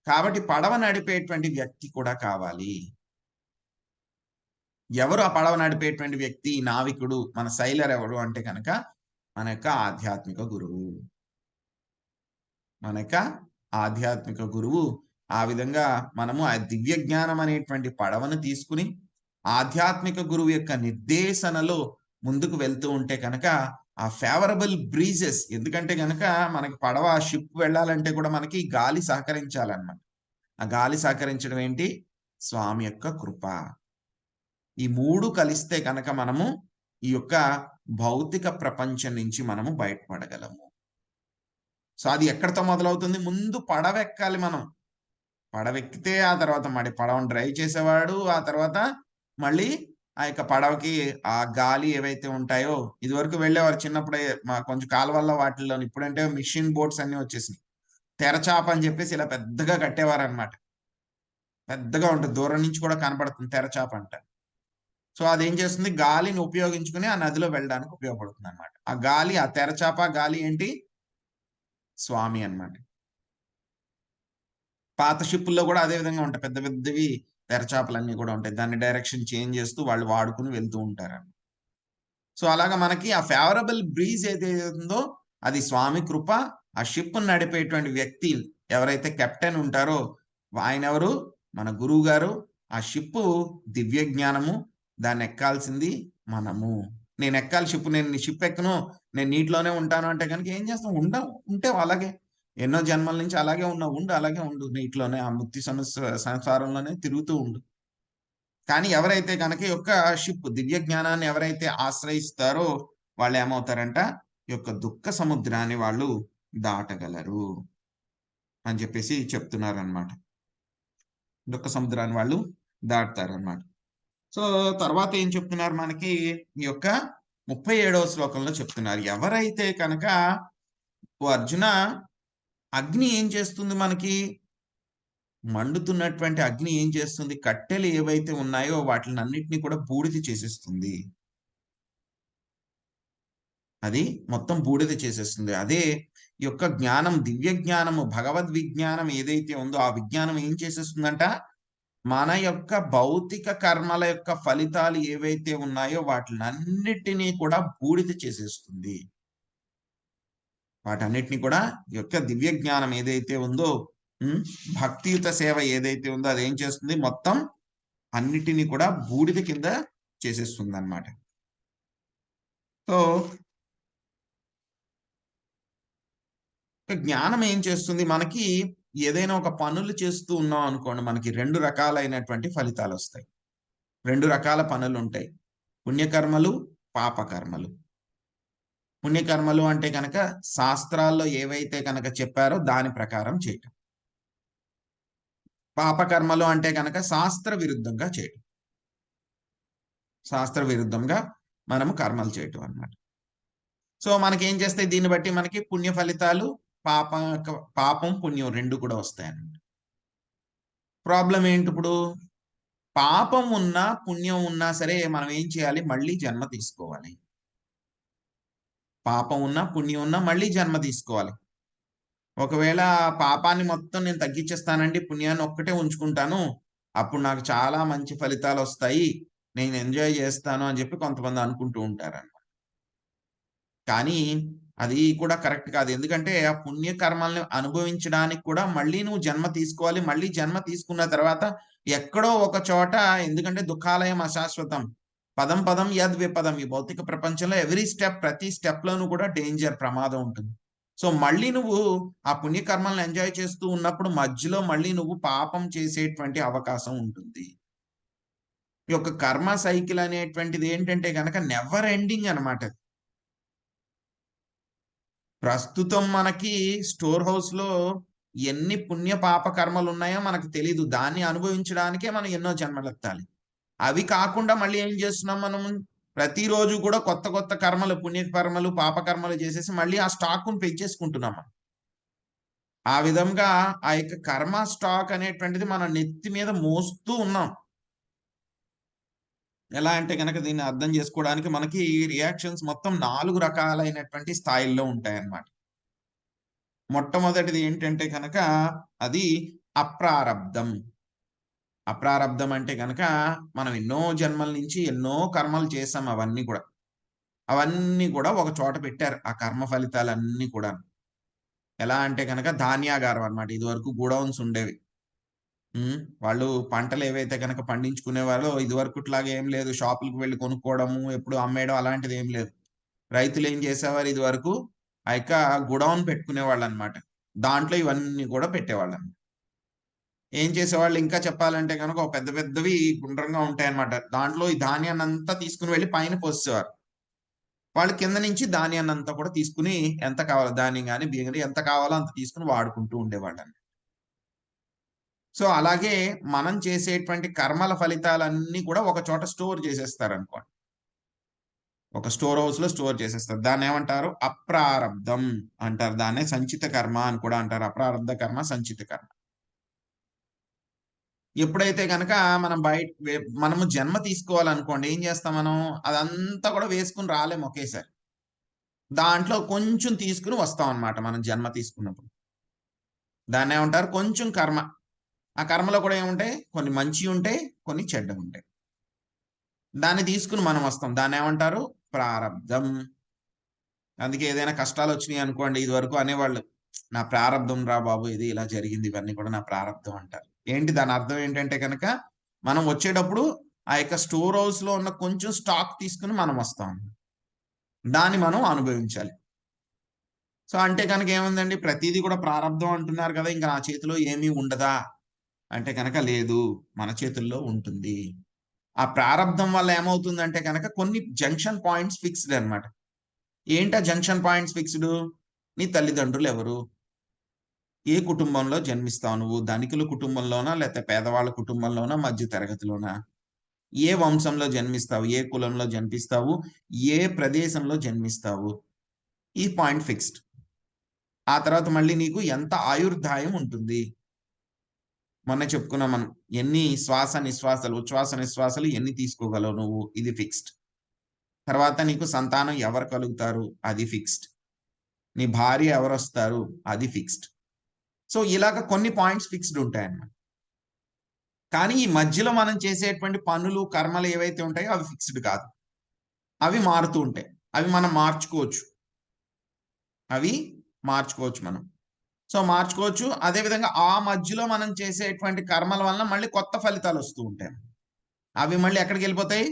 కాబట్టి పడవ నడిపేటువంటి వ్యక్తి కూడా కావాలి. ఎవరు ఆ పడవ నడిపేటువంటి వ్యక్తి, నావికుడు, మన సైలర్ ఎవరు అంటే గనక మన యొక్క ఆధ్యాత్మిక గురువు. మన యొక్క ఆధ్యాత్మిక గురువు. ఆ విధంగా మనము ఆ దివ్య జ్ఞానం అనేటువంటి పడవను తీసుకొని, ఆధ్యాత్మిక గురువు యొక్క నిర్దేశనలో ముందుకు వెళ్తూ ఉంటే కనుక, ఆ ఫేవరబుల్ బ్రీజెస్ ఎందుకంటే గనక మనకి పడవ షిప్ వెళ్ళాలంటే కూడా మనకి గాలి సహకరించాలన్నమాట. ఆ గాలి సహకరించడం ఏంటి? స్వామి యొక్క కృప. ఈ 3 కలిస్తే గనక మనము ఈ యొక్క భౌతిక ప్రపంచం నుంచి మనము బయటపడగలము. సో, అది ఎక్కడితో మొదలవుతుంది? ముందు పడవెక్కాలి మనం. పడవెక్కితే ఆ తర్వాత మరి పడవను డ్రైవ్ చేసేవాడు. ఆ తర్వాత మళ్ళీ ఆ యొక్క పడవకి ఆ గాలి ఏవైతే ఉంటాయో ఇదివరకు వెళ్ళేవారు చిన్నప్పుడే కొంచెం కాలువల్లో వాటిల్లోని. ఇప్పుడంటే మిషన్ బోట్స్ అన్నీ వచ్చేసినియి. తెరచాప అని చెప్పేసి ఇలా పెద్దగా కట్టేవారనమాట. పెద్దగా ఉంటుంది. దూరం నుంచి కూడా కనపడుతుంది తెరచాపంట. సో, అదేం చేస్తుంది గాలిని ఉపయోగించుకొని ఆ నదిలో వెళ్ళడానికి ఉపయోగపడుతుందనమాట. ఆ గాలి ఆ తెరచాప గాలి ఏంటి? స్వామి అన్నమాట. పాత షిప్పుల్లో గూడా అదే విధంగా ఉంటాయి. పెద్ద పెద్దవి తెరచాపలన్నీ గూడా ఉంటాయి. దాన్ని డైరెక్షన్ చేంజ్ చేస్తూ వాళ్ళు వాడుకొని వెళ్తూ ఉంటారండి. సో, అలాగా మనకి ఆ ఫేవరబుల్ బ్రీజ్ ఏదైతే ఉందో అది స్వామి కృప. ఆ షిప్‌ని నడిపేటువంటి వ్యక్తి ఎవరైతే కెప్టెన్ ఉంటారో ఆయనెవరు? మన గురువుగారు. ఆ షిప్పు దివ్య జ్ఞానము. దాన్నెక్కాల్సింది మనము. నేనెక్కాలి షిప్. నేను షిప్ ఎక్కను. నేను నీటిలోనే ఉంటాను అంటే గనుక ఏం చేస్తాం? ఉండవు. ఉంటావు అలాగే. ఎన్నో జన్మల నుంచి అలాగే ఉన్నావు. ఉండు అలాగే ఉండు. నీటిలోనే ఆ ముక్తి సంసారంలోనే తిరుగుతూ ఉండు. కానీ ఎవరైతే గనక ఈ యొక్క షిప్ దివ్య జ్ఞానాన్ని ఎవరైతే ఆశ్రయిస్తారో వాళ్ళేమవుతారంట, ఈ యొక్క దుఃఖ సముద్రాన్ని వాళ్ళు దాటగలరు అని చెప్పేసి చెప్తున్నారనమాట. దుఃఖ సముద్రాన్ని వాళ్ళు దాటుతారనమాట. సో, తర్వాత ఏం చెప్తున్నారు మనకి ఈ యొక్క 37వ శ్లోకంలో చెప్తున్నారు. ఎవరైతే కనుక ఓ అర్జున అగ్ని ఏం చేస్తుంది మనకి? మండుతున్నటువంటి అగ్ని ఏం చేస్తుంది? కట్టెలు ఏవైతే ఉన్నాయో వాటిలనన్నిటిని కూడా బూడిద చేసేస్తుంది. అది మొత్తం బూడిద చేసేస్తుంది. అదే ఈ యొక్క జ్ఞానం, దివ్య జ్ఞానము, భగవద్ విజ్ఞానం ఏదైతే ఉందో, ఆ విజ్ఞానం ఏం చేసేస్తుందంట? మన యొక్క భౌతిక కర్మల యొక్క ఫలితాలు ఏవైతే ఉన్నాయో వాటిలన్నిటిని కూడా బూడిద చేసేస్తుంది. వాటన్నిటిని కూడా ఈ యొక్క దివ్య జ్ఞానం ఏదైతే ఉందో, హ్మ్. భక్తియుత సేవ ఏదైతే ఉందో అదేం చేస్తుంది? మొత్తం అన్నిటిని కూడా బూడిద కింద చేసేస్తుందన్నమాట. సో, జ్ఞానం ఏం చేస్తుంది? మనకి ఏదైనా ఒక పనులు చేస్తూ ఉన్నాం అనుకోండి, మనకి 2 రకాలైనటువంటి ఫలితాలొస్తాయి. 2 రకాల పనులుంటాయి. పుణ్యకర్మలు, పాపకర్మలు. పుణ్యకర్మలు అంటే గనక శాస్త్రాల్లో ఏవైతే గనక చెప్పారో దాని ప్రకారం చేయటం. పాపకర్మలు అంటే గనక శాస్త్ర విరుద్ధంగా చేయటం. శాస్త్ర విరుద్ధంగా మనము కర్మలు చేయటం అన్నమాట. సో, మనకేం చేస్తాయి దీన్ని బట్టి మనకి పుణ్య ఫలితాలు, పాప పాపం, పుణ్యం 2 కూడా వస్తాయన్నమాట. ప్రాబ్లమ్ ఏంటిప్పుడు? పాపం ఉన్నా, పుణ్యం ఉన్నా సరే మనం ఏం చేయాలి? మళ్ళీ జన్మ తీసుకోవాలి. పాపం ఉన్నా, పుణ్యం ఉన్నా మళ్ళీ జన్మ తీసుకోవాలి. ఒకవేళ పాపాన్ని మొత్తం నేను తగ్గించేస్తానండి, పుణ్యాన్ని ఒక్కటే ఉంచుకుంటాను. అప్పుడు నాకు చాలా మంచి ఫలితాలొస్తాయి. నేను ఎంజాయ్ చేస్తాను అని చెప్పి కొంతమంది అనుకుంటూ ఉంటారన్నమాట. కానీ అది కూడా కరెక్ట్ కాదు. ఎందుకంటే ఆ పుణ్య కర్మల్ని అనుభవించడానికి కూడా మళ్ళీ నువ్వు జన్మ తీసుకోవాలి. మళ్ళీ జన్మ తీసుకున్న తర్వాత ఎక్కడో ఒక చోట, ఎందుకంటే దుఃఖాలయం అశాశ్వతం. పదం పదం యద్విపదం. ఈ భౌతిక ప్రపంచంలో ఎవ్రీ స్టెప్, ప్రతి స్టెప్‌లోనూ కూడా డేంజర్, ప్రమాదం ఉంటుంది. సో, మళ్ళీ నువ్వు ఆ పుణ్యకర్మలను ఎంజాయ్ చేస్తూ ఉన్నప్పుడు మధ్యలో మళ్ళీ నువ్వు పాపం చేసేటువంటి అవకాశం ఉంటుంది. ఈ యొక్క కర్మ సైకిల్ అనేటువంటిది ఏంటంటే గనక నెవర్ ఎండింగ్ అనమాట. ప్రస్తుతం మనకి స్టోర్ హౌస్‌లో ఎన్ని పుణ్య పాప కర్మలున్నాయో మనకు తెలీదు. దాన్ని అనుభవించడానికే మనం ఎన్నో జన్మలెత్తాలి. అవి కాకుండా మళ్ళీ ఏం చేస్తున్నాం మనం? ప్రతిరోజు కూడా కొత్త కొత్త కర్మలు, పుణ్య కర్మలు, పాప కర్మలు చేసేసి మళ్ళీ ఆ స్టాక్‌ని పెంచేసుకుంటున్నాం మనం. ఆ విధంగా ఆ యొక్క కర్మ స్టాక్ అనేటువంటిది మన నెత్తి మీద మోస్తూ ఉన్నాం. ఎలా అంటే గనక దీన్ని అర్థం చేసుకోవడానికి మనకి రియాక్షన్స్ మొత్తం 4 రకాలైనటువంటి స్థాయిల్లో ఉంటాయన్నమాట. మొట్టమొదటిది ఏంటంటే గనక అది అప్రారబ్ధం. అప్రారబ్ధం అంటే గనక మనం ఎన్నో జన్మల నుంచి ఎన్నో కర్మలు చేసాం అవన్నీ కూడా. అవన్నీ కూడా ఒక చోట పెట్టారు. ఆ కర్మ ఫలితాలన్నీ కూడాను. ఎలా అంటే గనక ధాన్యాగారం అన్నమాట. ఇదివరకు గోడౌన్స్ ఉండేవి. వాళ్ళు పంటలేవైతే గనక పండించుకునేవారో ఇదివరకుట్లాగా ఏం లేదు. షాపులకి వెళ్లి కొనుక్కోవడము, ఎప్పుడు అమ్మేయడం అలాంటిదేం లేదు. రైతులేం చేసేవారు ఇదివరకు, ఆ యొక్క గోడౌన్ పెట్టుకునేవాళ్ళన్నమాట. దాంట్లో ఇవన్నీ కూడా పెట్టేవాళ్ళన్నమాట. ఏం చేసేవాళ్ళు ఇంకా చెప్పాలంటే గనక ఒక పెద్ద పెద్దవి గుండ్రంగా ఉంటాయన్నమాట. దాంట్లో ఈ ధాన్యాన్నంతా తీసుకొని వెళ్లి పైన పోసేసేవారు. వాళ్ళు కింద నుంచి ధాన్యాన్నంతా కూడా తీసుకొని ఎంత కావాలో ధాన్యం గాని, బియ్యం గాని ఎంత కావాలో అంత తీసుకొని వాడుకుంటూ ఉండేవాళ్ళండి. సో, అలాగే మనం చేసేటువంటి కర్మల ఫలితాలన్నీ కూడా ఒక చోట స్టోర్ చేసేస్తారనుకోండి. ఒక స్టోర్ హౌస్‌లో స్టోర్ చేసేస్తారు. దాన్నేమంటారు? అప్రారబ్ధం అంటారు. దాన్నే సంచిత కర్మ అని కూడా అంటారు. అప్రారబ్ధ కర్మ, సంచిత కర్మ. ఎప్పుడైతే గనక మనం మనము జన్మ తీసుకోవాలనుకోండి. ఏం చేస్తాం మనం? అదంతా కూడా వేసుకొని రాలేము ఒకేసారి. దాంట్లో కొంచెం తీసుకొని వస్తామనమాట మనం జన్మ తీసుకున్నప్పుడు. దాన్నేమంటారు? కొంచెం కర్మ. ఆ కర్మలో కూడా ఏముంటాయి? కొన్ని మంచియుంటాయి, కొన్ని చెడ్డవుంటాయి. దాన్ని తీసుకొని మనం వస్తాం. దాన్నేమంటారు? ప్రారబ్ధం. అందుకే ఏదైనా కష్టాలొచ్చినియనుకోండి, ఇదివరకు అనేవాళ్ళు, "నా ప్రారబ్ధం రా బాబు ఇది ఇలా జరిగింది. ఇవన్నీ కూడా నా ప్రారబ్ధం" అంటారు. ఏంటి దాని అర్థం ఏంటంటే గనక, మనం వచ్చేటప్పుడు ఆ యొక్క స్టోర్ హౌస్‌లో ఉన్న కొంచెం స్టాక్ తీసుకొని మనం వస్తాం. దాన్ని మనం అనుభవించాలి. సో, అంటే గనక ఏముందండి, ప్రతీది కూడా ప్రారబ్ధం అంటున్నారు కదా! ఇంక నా చేతిలో ఏమీ ఉండదా? అంటే గనక లేదు. మన చేతుల్లో ఉంటుంది. ఆ ప్రారబ్ధం వల్ల ఏమవుతుందంటే గనక కొన్ని జంక్షన్ పాయింట్స్ ఫిక్స్‌డ్ అన్నమాట. ఏంటా జంక్షన్ పాయింట్స్ ఫిక్స్‌డు? నీ తల్లిదండ్రులెవరు? ఏ కుటుంబంలో జన్మిస్తావు నువ్వు? ధనికుల కుటుంబంలోనా? లేతే పేదవాళ్ళ కుటుంబంలోనా? మధ్య తరగతిలోనా? ఏ వంశంలో జన్మిస్తావు? ఏ కులంలో జన్మిస్తావు? ఏ ప్రదేశంలో జన్మిస్తావు? ఈ పాయింట్ ఫిక్స్‌డ్. ఆ తర్వాత మళ్ళీ నీకు ఎంత ఆయుర్దాయం ఉంటుంది? మొన్నే చెప్పుకున్నాం మనం. ఎన్ని శ్వాస, నిశ్వాసాలు, ఉచ్ఛ్వాస, నిశ్వాసాలు ఎన్ని తీసుకోగలవు నువ్వు? ఇది ఫిక్స్‌డ్. తర్వాత నీకు సంతానం ఎవరు కలుగుతారు? అది ఫిక్స్‌డ్. నీ భార్య ఎవరొస్తారు? అది ఫిక్స్‌డ్. సో, ఇలాగ కొన్ని పాయింట్స్ ఫిక్స్‌డ్ ఉంటాయన్నమాట. కానీ ఈ మధ్యలో మనం చేసేటువంటి పనులు, కర్మలు ఏవైతే ఉంటాయో అవి ఫిక్స్‌డ్ కాదు. అవి మారుతూ ఉంటాయి. అవి మనం మార్చుకోవచ్చు. అవి మార్చుకోవచ్చు మనం. సో, మార్చుకోవచ్చు. అదే విధంగా ఆ మధ్యలో మనం చేసేటువంటి కర్మల వలన మళ్ళీ కొత్త ఫలితాలొస్తూ ఉంటాయి. అవి మళ్ళీ ఎక్కడికెళ్ళిపోతాయి?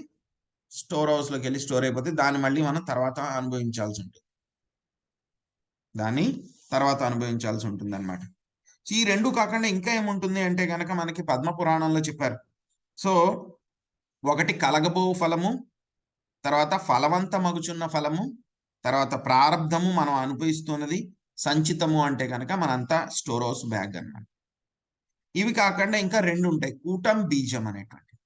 స్టోర్ హౌస్‌లోకెళ్ళి స్టోర్ అయిపోతాయి. దాన్ని మళ్ళీ మనం తర్వాత అనుభవించాల్సుంటుంది. దాన్ని తర్వాత అనుభవించాల్సుంటుందన్నమాట. ఈ 2 కాకుండా ఇంకా ఏముంటుంది అంటే గనక మనకి పద్మ పురాణంలో చెప్పారు. సో, ఒకటి కలగబోవు ఫలము, తర్వాత ఫలవంతమగుచున్న ఫలము, తర్వాత ప్రారబ్ధము మనం అనుభవిస్తున్నది, సంచితము అంటే గనక మనంతా స్టోర్ హౌస్ బ్యాగ్ అన్నమాట. ఇవి కాకుండా ఇంకా 2 ఉంటాయి. కూటం, బీజం అనేటువంటివి.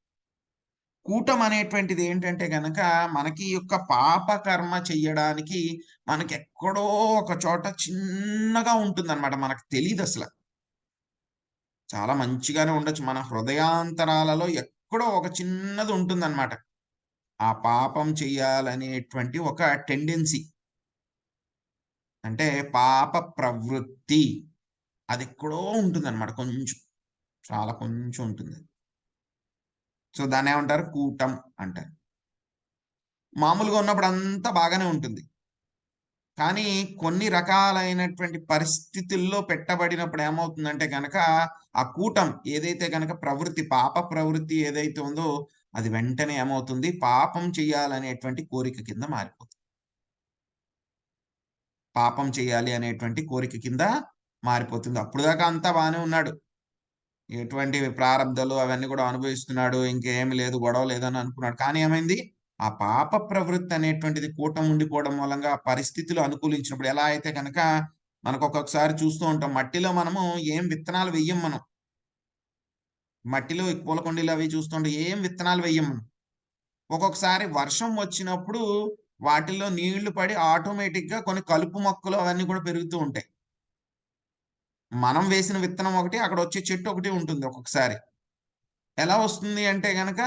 కూటం అనేటువంటిది ఏంటంటే గనక మనకి యొక్క పాప కర్మ చెయ్యడానికి మనకెక్కడో ఒక చోట చిన్నగా ఉంటుందన్నమాట. మనకు తెలీదసల. చాలా మంచిగానే ఉండొచ్చు. మన హృదయాంతరాలలో ఎక్కడో ఒక చిన్నది ఉంటుందన్నమాట. ఆ పాపం చెయ్యాలనేటువంటి ఒక టెండెన్సీ. అంటే పాప ప్రవృత్తి అదెక్కడో ఉంటుందన్నమాట కొంచెం. చాలా కొంచెం ఉంటుంది. సో, దాన్నేమంటారు? కూటం అంటారు. మామూలుగా ఉన్నప్పుడు అంతా బాగానే ఉంటుంది. కానీ కొన్ని రకాలైనటువంటి పరిస్థితుల్లో పెట్టబడినప్పుడు ఏమవుతుందంటే గనక, ఆ కూటం ఏదైతే గనక ప్రవృత్తి, పాప ప్రవృత్తి ఏదైతే ఉందో, అది వెంటనే ఏమవుతుంది? పాపం చేయాలనేటువంటి కోరిక కింద మారిపోతుంది. పాపం చేయాలి అనేటువంటి కోరిక కింద మారిపోతుంది. అప్పటిదాకా అంతా బానే ఉన్నాడు. ఎటువంటి ప్రారబ్ధాలు అవన్నీ కూడా అనుభవిస్తున్నాడు. ఇంకేమి లేదు, గొడవ లేదని అనుకున్నాడు. కానీ ఏమైంది? ఆ పాప ప్రవృత్తి అనేటువంటిది కూటం ఉండిపోవడం మూలంగా ఆ పరిస్థితులు అనుకూలించినప్పుడు ఎలా అయితే గనక మనకు ఒక్కొక్కసారి చూస్తూ ఉంటాం. మట్టిలో మనము ఏం విత్తనాలు వెయ్యం మనం. మట్టిలో ఈ పూల కుండీలు అవి చూస్తుంటే ఏం విత్తనాలు వెయ్యం మనం. ఒక్కొక్కసారి వర్షం వచ్చినప్పుడు వాటిల్లో నీళ్లు పడి ఆటోమేటిక్‌గా కొన్ని కలుపు మొక్కలు అవన్నీ కూడా పెరుగుతూ ఉంటాయి. మనం వేసిన విత్తనం ఒకటి, అక్కడొచ్చే చెట్టు ఒకటి ఉంటుంది ఒక్కొక్కసారి. ఎలా వస్తుంది అంటే గనక,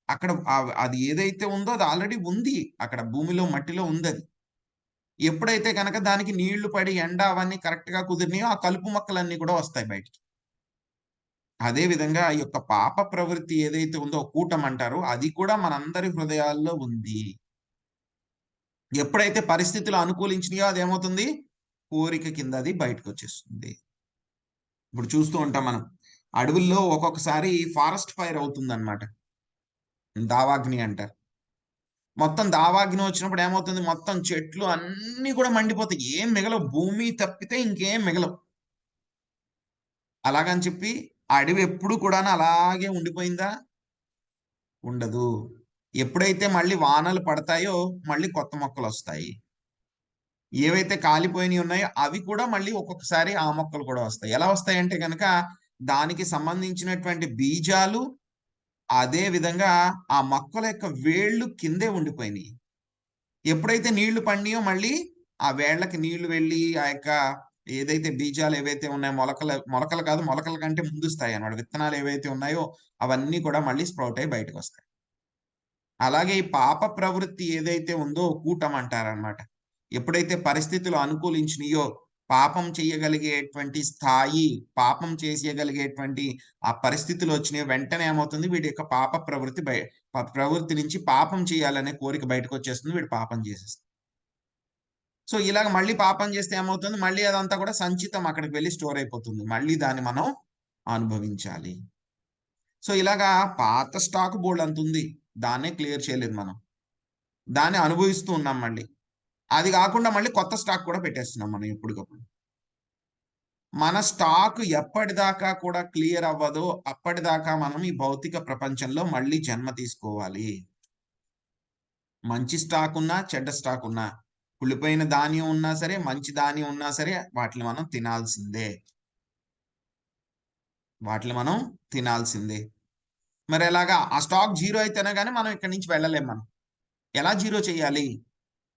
అక్కడ అది ఏదైతే ఉందో అది ఆల్రెడీ ఉంది. అక్కడ భూమిలో, మట్టిలో ఉందది. ఎప్పుడైతే గనక దానికి నీళ్లు పడి, ఎండ అవన్నీ కరెక్ట్‌గా కుదిరినాయో, ఆ కలుపు మొక్కలన్నీ కూడా వస్తాయి బయటికి. అదే విధంగా ఈ యొక్క పాప ప్రవృత్తి ఏదైతే ఉందో కూటమంటారు, అది కూడా మనందరి హృదయాల్లో ఉంది. ఎప్పుడైతే పరిస్థితులు అనుకూలించినాయో అదేమవుతుంది? కోరిక కింద అది బయటకొచ్చేస్తుంది. ఇప్పుడు చూస్తూ ఉంటాం మనం. అడవుల్లో ఒక్కొక్కసారి ఫారెస్ట్ ఫైర్ అవుతుందన్నమాట. దావాగ్ని అంటారు. మొత్తం దావాగ్ని వచ్చినప్పుడు ఏమవుతుంది? మొత్తం చెట్లు అన్నీ కూడా మండిపోతాయి. ఏం మిగలవు. భూమి తప్పితే ఇంకేం మిగలవు. అలాగని చెప్పి ఆ అడవి ఎప్పుడు కూడాను అలాగే ఉండిపోయిందా? ఉండదు. ఎప్పుడైతే మళ్ళీ వానలు పడతాయో మళ్ళీ కొత్త మొక్కలొస్తాయి. ఏవైతే కాలిపోయినయి ఉన్నాయో అవి కూడా మళ్ళీ ఒక్కొక్కసారి ఆ మొక్కలు కూడా వస్తాయి. ఎలా వస్తాయంటే గనక దానికి సంబంధించినటువంటి బీజాలు అదే విధంగా ఆ మొక్కల యొక్క వేళ్ళు కిందే ఉండిపోయినియి. ఎప్పుడైతే నీళ్లు పడినాయో మళ్ళీ ఆ వేళ్ళకి నీళ్లు వెళ్ళి, ఆ యొక్క ఏదైతే బీజాలు ఏవైతే ఉన్నాయో మొలకలు మొలకలు కాదు, మొలకల కంటే ముందు స్థాయన్నమాట. విత్తనాలు ఏవైతే ఉన్నాయో అవన్నీ కూడా మళ్ళీ స్ప్రౌట్ అయ్యి బయటకొస్తాయి. అలాగే ఈ పాప ప్రవృత్తి ఏదైతే ఉందో కూటం అంటారన్నమాట. ఎప్పుడైతే పరిస్థితులు అనుకూలించినయో, పాపం చేయగలిగేటువంటి స్థాయి, పాపం చేసేయగలిగేటువంటి ఆ పరిస్థితులొచ్చినాయో వెంటనే ఏమవుతుంది? వీడి యొక్క పాప ప్రవృత్తి ప్రవృత్తి నుంచి పాపం చేయాలనే కోరిక బయటకొచ్చేస్తుంది. వీడు పాపం చేసేస్తాడు. సో, ఇలాగ మళ్ళీ పాపం చేస్తే ఏమవుతుంది? మళ్ళీ అదంతా కూడా సంచితం అక్కడికి వెళ్లి స్టోర్ అయిపోతుంది. మళ్ళీ దాన్ని మనం అనుభవించాలి. సో, ఇలాగా పాత స్టాక్ బోలెడంతుంది. దాన్నే క్లియర్ చేయలేదు మనం. దాన్ని అనుభవిస్తూ ఉన్నాం మళ్ళీ. అది గాకుండా మళ్ళీ కొత్త స్టాక్ కూడా పెట్టేస్తున్నాం మనం ఎప్పటికప్పుడు. మన స్టాక్ ఎప్పటిదాకా కూడా క్లియర్ అవ్వదో, అప్పటిదాకా మనం ఈ భౌతిక ప్రపంచంలో మళ్ళీ జన్మ తీసుకోవాలి. మంచి స్టాక్ ఉన్నా, చెడ్డ స్టాక్ ఉన్నా, కుళ్ళిపోయిన ధాన్యం ఉన్నా సరే, మంచి ధాన్యం ఉన్నా సరే, వాటిని మనం తినాల్సిందే. వాటిని మనం తినాల్సిందే. మరెలాగా? ఆ స్టాక్ జీరో అయితేనే గాని మనం ఇక్కడి నుంచి వెళ్ళలేం మనం. ఎలా జీరో చేయాలి?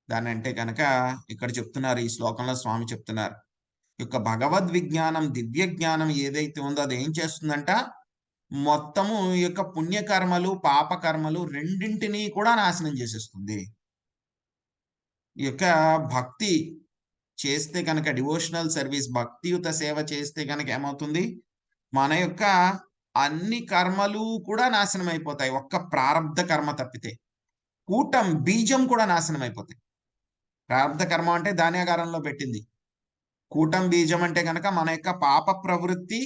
దాన్నంటే గనక ఇక్కడ చెప్తున్నారు ఈ శ్లోకంలో స్వామి చెప్తున్నారు. ఈ యొక్క భగవద్ విజ్ఞానం, దివ్య జ్ఞానం ఏదైతే ఉందో అదేం చేస్తుందంట, మొత్తము ఈ యొక్క పుణ్యకర్మలు, పాపకర్మలు రెండింటిని కూడా నాశనం చేసేస్తుంది. ఈ యొక్క భక్తి చేస్తే గనక డివోషనల్ సర్వీస్ భక్తియుత సేవ చేస్తే గనక ఏమవుతుంది? మన యొక్క అన్ని కర్మలు కూడా నాశనం అయిపోతాయి. ఒక్క ప్రారబ్ధ కర్మ తప్పితే. కూటం బీజం కూడా నాశనం అయిపోతాయి. ప్రారబ్ధ కర్మ అంటే ధాన్యాగారంలో పెట్టింది. కూటం బీజం అంటే గనక మన యొక్క పాప ప్రవృత్తి,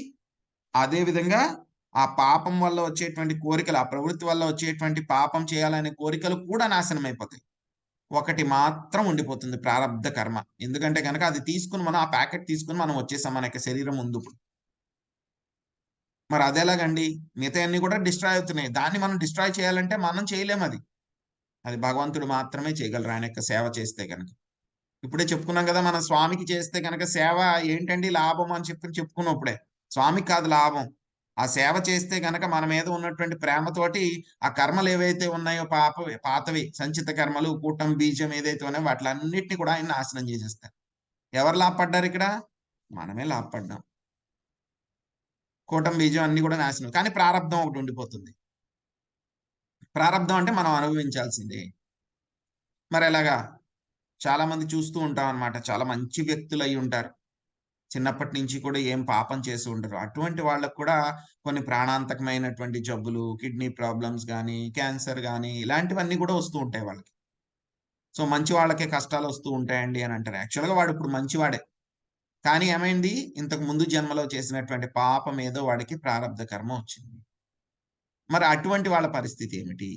అదే విధంగా ఆ పాపం వల్ల వచ్చేటువంటి కోరికలు, ఆ ప్రవృత్తి వల్ల వచ్చేటువంటి పాపం చేయాలనే కోరికలు కూడా నాశనం అయిపోతాయి. ఒకటి మాత్రం ఉండిపోతుంది ప్రారబ్ధ కర్మ. ఎందుకంటే గనక అది తీసుకొని మనం ఆ ప్యాకెట్ తీసుకొని మనం వచ్చేసాం మన యొక్క శరీరం ముందు. మరి అదెలాగండి? మిగతాయన్నీ కూడా డిస్ట్రాయ్ అవుతున్నాయి. దాన్ని మనం డిస్ట్రాయ్ చేయాలంటే మనం చేయలేమది. అది భగవంతుడు మాత్రమే చేయగలరు ఆయన యొక్క సేవ చేస్తే గనక. ఇప్పుడే చెప్పుకున్నాం గదా! మనం స్వామికి చేస్తే గనక సేవ ఏంటండి లాభం అని చెప్పుకున్నాం ఇప్పుడే. స్వామికి కాదు లాభం. ఆ సేవ చేస్తే గనక మన మీద ఉన్నటువంటి ప్రేమతోటి ఆ కర్మలేవైతే ఉన్నాయో పాతవి సంచిత కర్మలు, కూటం బీజం ఏదైతే ఉన్నాయో వాటిలన్నిటిని కూడా ఆయన నాశనం చేసేస్తారు. ఎవరు లాభపడ్డారిక్కడ? మనమే లాభపడ్డాం. కూటం బీజం అన్నీ కూడా నాశనం. కానీ ప్రారబ్ధం ఒకటి ఉండిపోతుంది. ప్రారంధం అంటే మనం అనుభవించాల్సిందే. మరి ఎలాగా? చాలా మంది చూస్తూ ఉంటాం అన్నమాట. చాలా మంచి వ్యక్తులు అయి ఉంటారు. చిన్నప్పటి నుంచి కూడా ఏం పాపం చేసి ఉండరు. అటువంటి వాళ్ళకి కూడా కొన్ని ప్రాణాంతకమైనటువంటి జబ్బులు, కిడ్నీ ప్రాబ్లమ్స్ గానీ, క్యాన్సర్ గానీ ఇలాంటివన్నీ కూడా వస్తూ ఉంటాయి వాళ్ళకి. సో, మంచి వాళ్ళకే కష్టాలు వస్తూ ఉంటాయండి అని అంటారు. యాక్చువల్‌గా వాడు ఇప్పుడు మంచివాడే. కానీ ఏమైంది? ఇంతకు ముందు జన్మలో చేసినటువంటి పాపం ఏదో వాడికి ప్రారబ్ధ కర్మ వచ్చింది. మరి అటువంటి వాళ్ళ పరిస్థితి ఏమిటి?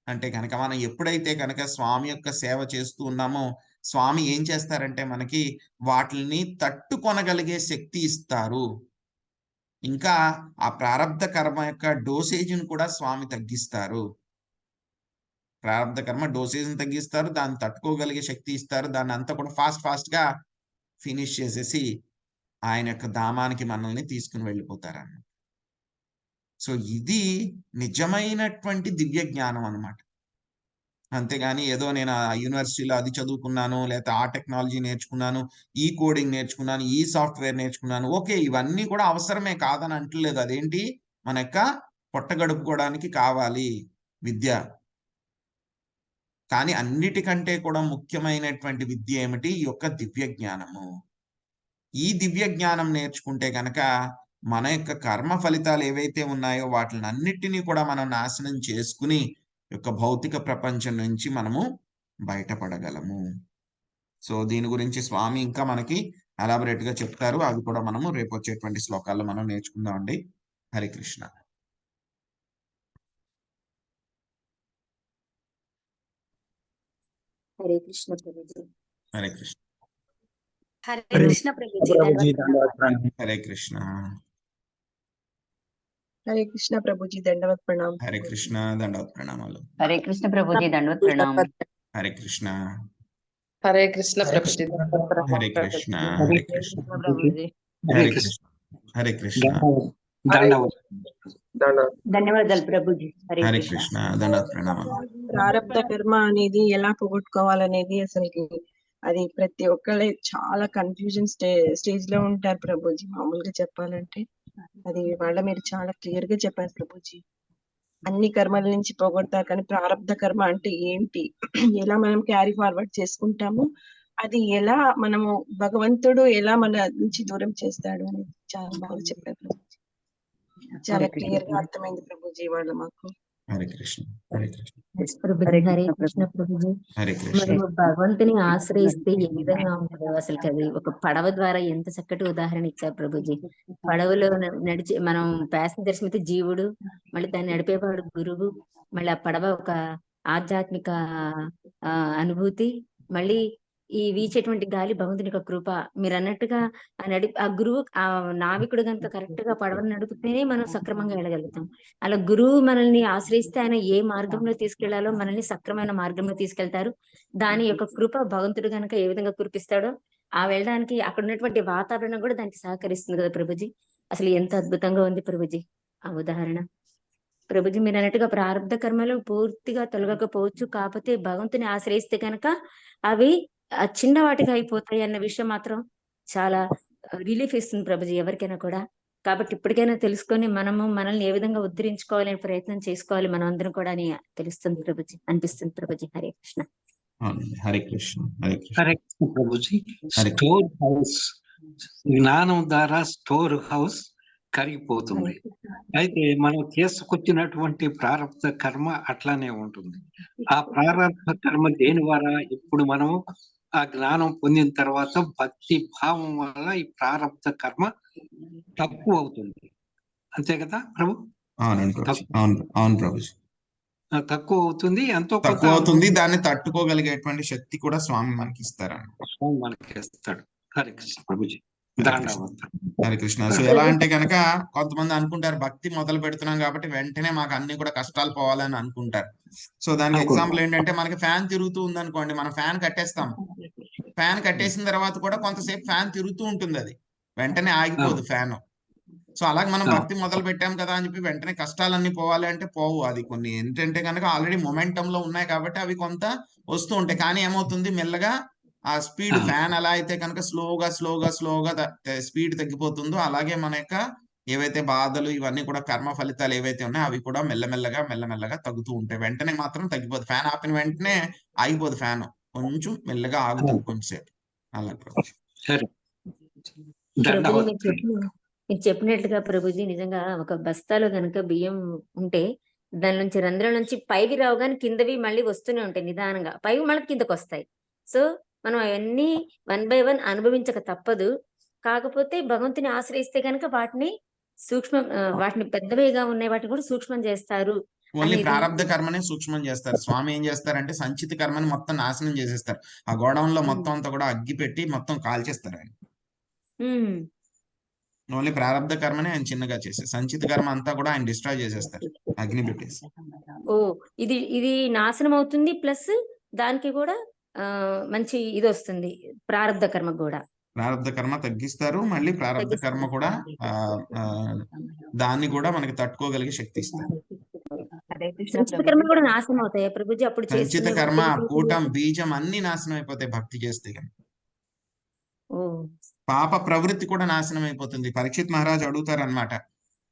అంటే గనక మనం ఎప్పుడైతే గనక స్వామి యొక్క సేవ చేస్తూ ఉన్నామో, స్వామి ఏం చేస్తారంటే మనకి వాటిల్ని తట్టుకొనగలిగే శక్తి ఇస్తారు. ఇంకా ఆ ప్రారబ్ధ కర్మ యొక్క డోసేజ్‌ని కూడా స్వామి తగ్గిస్తారు. ప్రారబ్ధ కర్మ డోసేజ్‌ని తగ్గిస్తారు. దాన్ని తట్టుకోగలిగే శక్తి ఇస్తారు. దాన్నంతా కూడా ఫాస్ట్‌గా ఫినిష్ చేసేసి ఆయన యొక్క ధామానికి మనల్ని తీసుకొని వెళ్ళిపోతారన్నమాట. సో, ఇది నిజమైనటువంటి దివ్య జ్ఞానం అన్నమాట. అంతేగాని ఏదో నేను ఆ యూనివర్సిటీలో అది చదువుకున్నాను, లేతే ఆ టెక్నాలజీ నేర్చుకున్నాను, ఈ కోడింగ్ నేర్చుకున్నాను, ఈ సాఫ్ట్‌వేర్ నేర్చుకున్నాను. ఓకే. ఇవన్నీ కూడా అవసరమే కాదని అంటలేదు. అదేంటి మన యొక్క పొట్ట గడుపుకోవడానికి కావాలి విద్య. కానీ అన్నిటికంటే కూడా ముఖ్యమైనటువంటి విద్య ఏమిటి? ఈ యొక్క దివ్య జ్ఞానము. ఈ దివ్య జ్ఞానం నేర్చుకుంటే గనక మన యొక్క కర్మ ఫలితాలు ఏవైతే ఉన్నాయో వాటిలన్నిటిని కూడా మనం నాశనం చేసుకుని యొక్క భౌతిక ప్రపంచం నుంచి మనము బయటపడగలము. సో, దీని గురించి స్వామి ఇంకా మనకి ఎలాబొరేట్‌గా చెప్తారు. అవి కూడా మనము రేపొచ్చేటువంటి శ్లోకాల్లో మనం నేర్చుకుందామండి. హరే కృష్ణ. హరే కృష్ణ ప్రభుజీ. హరే కృష్ణ. హరే కృష్ణ ప్రభుజీ. హరే కృష్ణ. హరే కృష్ణ ప్రభుజీ, దండవత్ ప్రణామ్. హరే కృష్ణ. దండవత్ ప్రణామాలు. హరే కృష్ణ ప్రభుజీ, దండవత్ ప్రణామ్. హరే కృష్ణ. హరే కృష్ణ ప్రభుజీ. హరే కృష్ణ. హరే కృష్ణ. ప్రభుజీ. హరే కృష్ణ. హరే కృష్ణ. ధన్యవాదాలు ప్రభుజీ. హరే కృష్ణ. దండవత్ ప్రణామాలు. ప్రారబ్ధ కర్మ అనేది ఎలా పోగొట్టుకోవాలనేది అసలుకి అది ప్రతి ఒక్కళ్ళే చాలా కన్ఫ్యూజన్ స్టేజ్ లో ఉంటారు ప్రభుజీ. మామూలుగా చెప్పాలంటే అది వాళ్ళ మీరు చాలా క్లియర్ గా చెప్పారు ప్రభుజీ. అన్ని కర్మల నుంచి పోగొడతారు, కానీ ప్రారబ్ధ కర్మ అంటే ఏంటి, ఎలా మనం క్యారీ ఫార్వర్డ్ చేసుకుంటాము, అది ఎలా మనము భగవంతుడు ఎలా మన నుంచి దూరం చేస్తాడు అనేది చాలా బాగా చెప్పారు ప్రభుజీ. చాలా క్లియర్ గా అర్థమైంది ప్రభుజీ వాళ్ళ మాకు. హరే కృష్ణ. హరే కృష్ణ. హరే కృష్ణ ప్రభుజీ. హరే కృష్ణ. మనము భగవంతుని ఆశ్రయిస్తే ఏ విధంగా ఉంటుందో అసలు అది ఒక పడవ ద్వారా ఎంత చక్కటి ఉదాహరణ ఇచ్చారు ప్రభుజీ. పడవలో నడిచి మనం ప్యాసింజర్స్ అయితే జీవుడు, మళ్ళీ దాన్ని నడిపేవాడు గురువు, మళ్ళీ ఆ పడవ ఒక ఆధ్యాత్మిక అనుభూతి, మళ్ళీ ఈ వీచేటువంటి గాలి భగవంతుని యొక్క కృప. మీరు అన్నట్టుగా ఆ గురువు ఆ నావికుడు కనుక కరెక్ట్ గా పడవను నడిపితేనే మనం సక్రమంగా వెళ్ళగలుగుతాం. అలా గురువు మనల్ని ఆశ్రయిస్తే ఆయన ఏ మార్గంలో తీసుకెళ్లాలో మనల్ని సక్రమైన మార్గంలో తీసుకెళ్తారు. దాని యొక్క కృప భగవంతుడు కనుక ఏ విధంగా కురిపిస్తాడో ఆ వెళ్ళడానికి అక్కడ ఉన్నటువంటి వాతావరణం కూడా దానికి సహకరిస్తుంది కదా ప్రభుజీ. అసలు ఎంత అద్భుతంగా ఉంది ప్రభుజీ ఆ ఉదాహరణ. ప్రభుజీ మీరు అన్నట్టుగా ప్రారంభ కర్మలు పూర్తిగా తొలగకపోవచ్చు, కాకపోతే భగవంతుని ఆశ్రయిస్తే కనుక అవి చిన్న వాటిగా అయిపోతాయి అన్న విషయం మాత్రం చాలా రిలీఫ్ ఇస్తుంది ప్రభుజీ ఎవరికైనా కూడా. కాబట్టి ఇప్పటికైనా తెలుసుకొని మనము మనల్ని ఏ విధంగా ఉద్ధరించుకోవాలని ప్రయత్నం చేసుకోవాలి మనం అందరం కూడా అని తెలుస్తుంది ప్రభుజీ, అనిపిస్తుంది ప్రభుజీ. హరే కృష్ణ. హరే కృష్ణ. హరే కృష్ణ. హరే కృష్ణ ప్రభుజీ. స్టోర్ హౌస్, జ్ఞానం ద్వారా స్టోర్ హౌస్ కరిగిపోతుంది. అయితే మనం చేసుకొచ్చినటువంటి ప్రారంభ కర్మ అట్లానే ఉంటుంది. ఆ ప్రారంభ కర్మ దేని ద్వారా ఇప్పుడు మనము ఆ జ్ఞానం పొందిన తర్వాత భక్తి భావం వల్ల ఈ ప్రారంభ కర్మ తక్కువ అవుతుంది. అంతే కదా ప్రభు? అవును ప్రభుజీ. తక్కువ అవుతుంది, ఎంతో తక్కువ అవుతుంది. దాన్ని తట్టుకోగలిగేటువంటి శక్తి కూడా స్వామి మనకి ఇస్తారని స్వామి మనకి ఇస్తాడు. హరే కృష్ణ ప్రభుజీ. హరే కృష్ణ. సో ఎలా అంటే కనుక కొంతమంది అనుకుంటారు భక్తి మొదలు పెడుతున్నాం కాబట్టి వెంటనే మాకు అన్ని కూడా కష్టాలు పోవాలని అనుకుంటారు. సో దానికి ఎగ్జాంపుల్ ఏంటంటే మనకి ఫ్యాన్ తిరుగుతూ ఉంది అనుకోండి, మనం ఫ్యాన్ కట్టేస్తాం. ఫ్యాన్ కట్టేసిన తర్వాత కూడా కొంతసేపు ఫ్యాన్ తిరుగుతూ ఉంటుంది, అది వెంటనే ఆగిపోదు ఫ్యాన్. సో అలాగే మనం భక్తి మొదలు పెట్టాం కదా అని చెప్పి వెంటనే కష్టాలన్నీ పోవాలి అంటే పోవు. అది కొన్ని ఏంటంటే కనుక ఆల్రెడీ మొమెంటం లో ఉన్నాయి కాబట్టి అవి కొంత వస్తూ ఉంటాయి. కానీ ఏమవుతుంది, మెల్లగా ఆ స్పీడ్ ఫ్యాన్ ఎలా అయితే కనుక స్లోగా స్పీడ్ తగ్గిపోతుందో అలాగే మన యొక్క ఏవైతే బాధలు ఇవన్నీ కూడా కర్మ ఫలితాలు ఏవైతే ఉన్నాయో అవి కూడా మెల్లమెల్లగా తగ్గుతూ ఉంటాయి. వెంటనే మాత్రం తగ్గిపోదు. ఫ్యాన్ ఆపిన వెంటనే ఆగిపోదు ఫ్యాన్. కొంచెం మెల్లగా ఆగుతుంది కొంచెంసేపు. అలా ప్రభుజీ. సరే ప్రభుజీ ధన్యవాదాలు. మీరు చెప్పినట్లుగా ప్రభుజీ నిజంగా ఒక బస్తాలో గనుక బియ్యం ఉంటే దాని నుంచి రంధ్రం నుంచి పైకి రావు కానీ కిందవి మళ్ళీ వస్తూనే ఉంటాయి నిదానంగా, పైకి మళ్ళీ కిందకు వస్తాయి. సో మనం అవన్నీ 1 by 1 అనుభవించక తప్పదు. కాకపోతే భగవంతుని ఆశ్రయిస్తే కనుక వాటిని పెద్దవిగా ఉన్నాయి వాటిని కూడా సూక్ష్మం చేస్తారు ఓన్లీ అనేది. ప్రారంధ కర్మనే సూక్ష్మం చేస్తారు. స్వామి ఏం చేస్తారంటే సంచిత కర్మని మొత్తం నాశనం చేసేస్తారు. ఆ గోడౌన్ లో మొత్తం అంతా కూడా అగ్గి పెట్టి మొత్తం కాల్చేస్తారు ఆయన. ఉమ్. ఓన్లీ ప్రారంధ కర్మనే ఆయన చిన్నగా చేస్తారు. సంచిత కర్మ అంతా కూడా ఆయన డిస్ట్రాయ్ చేసేస్తారు అగ్ని పెట్టేసి. ఓ ఇది నాశనం అవుతుంది, ప్లస్ దానికి కూడా మంచి ఇది వస్తుంది ప్రారంధ కర్మ కూడా. ప్రారంధ కర్మ తగ్గిస్తారు, మళ్ళీ ప్రారంధ కర్మ కూడా దాన్ని కూడా మనకి తట్టుకోగలిగే శక్తి ఇస్తారు. సంచిత కర్మ కూడా నాశనం అవుతాయి ప్రభుజీ అప్పుడు సంచిత కర్మ, కూటం, బీజం అన్ని నాశనం అయిపోతాయి భక్తి చేస్తే కనుక. పాప ప్రవృత్తి కూడా నాశనం అయిపోతుంది. పరీక్షిత్ మహారాజ్ అడుగుతారనమాట,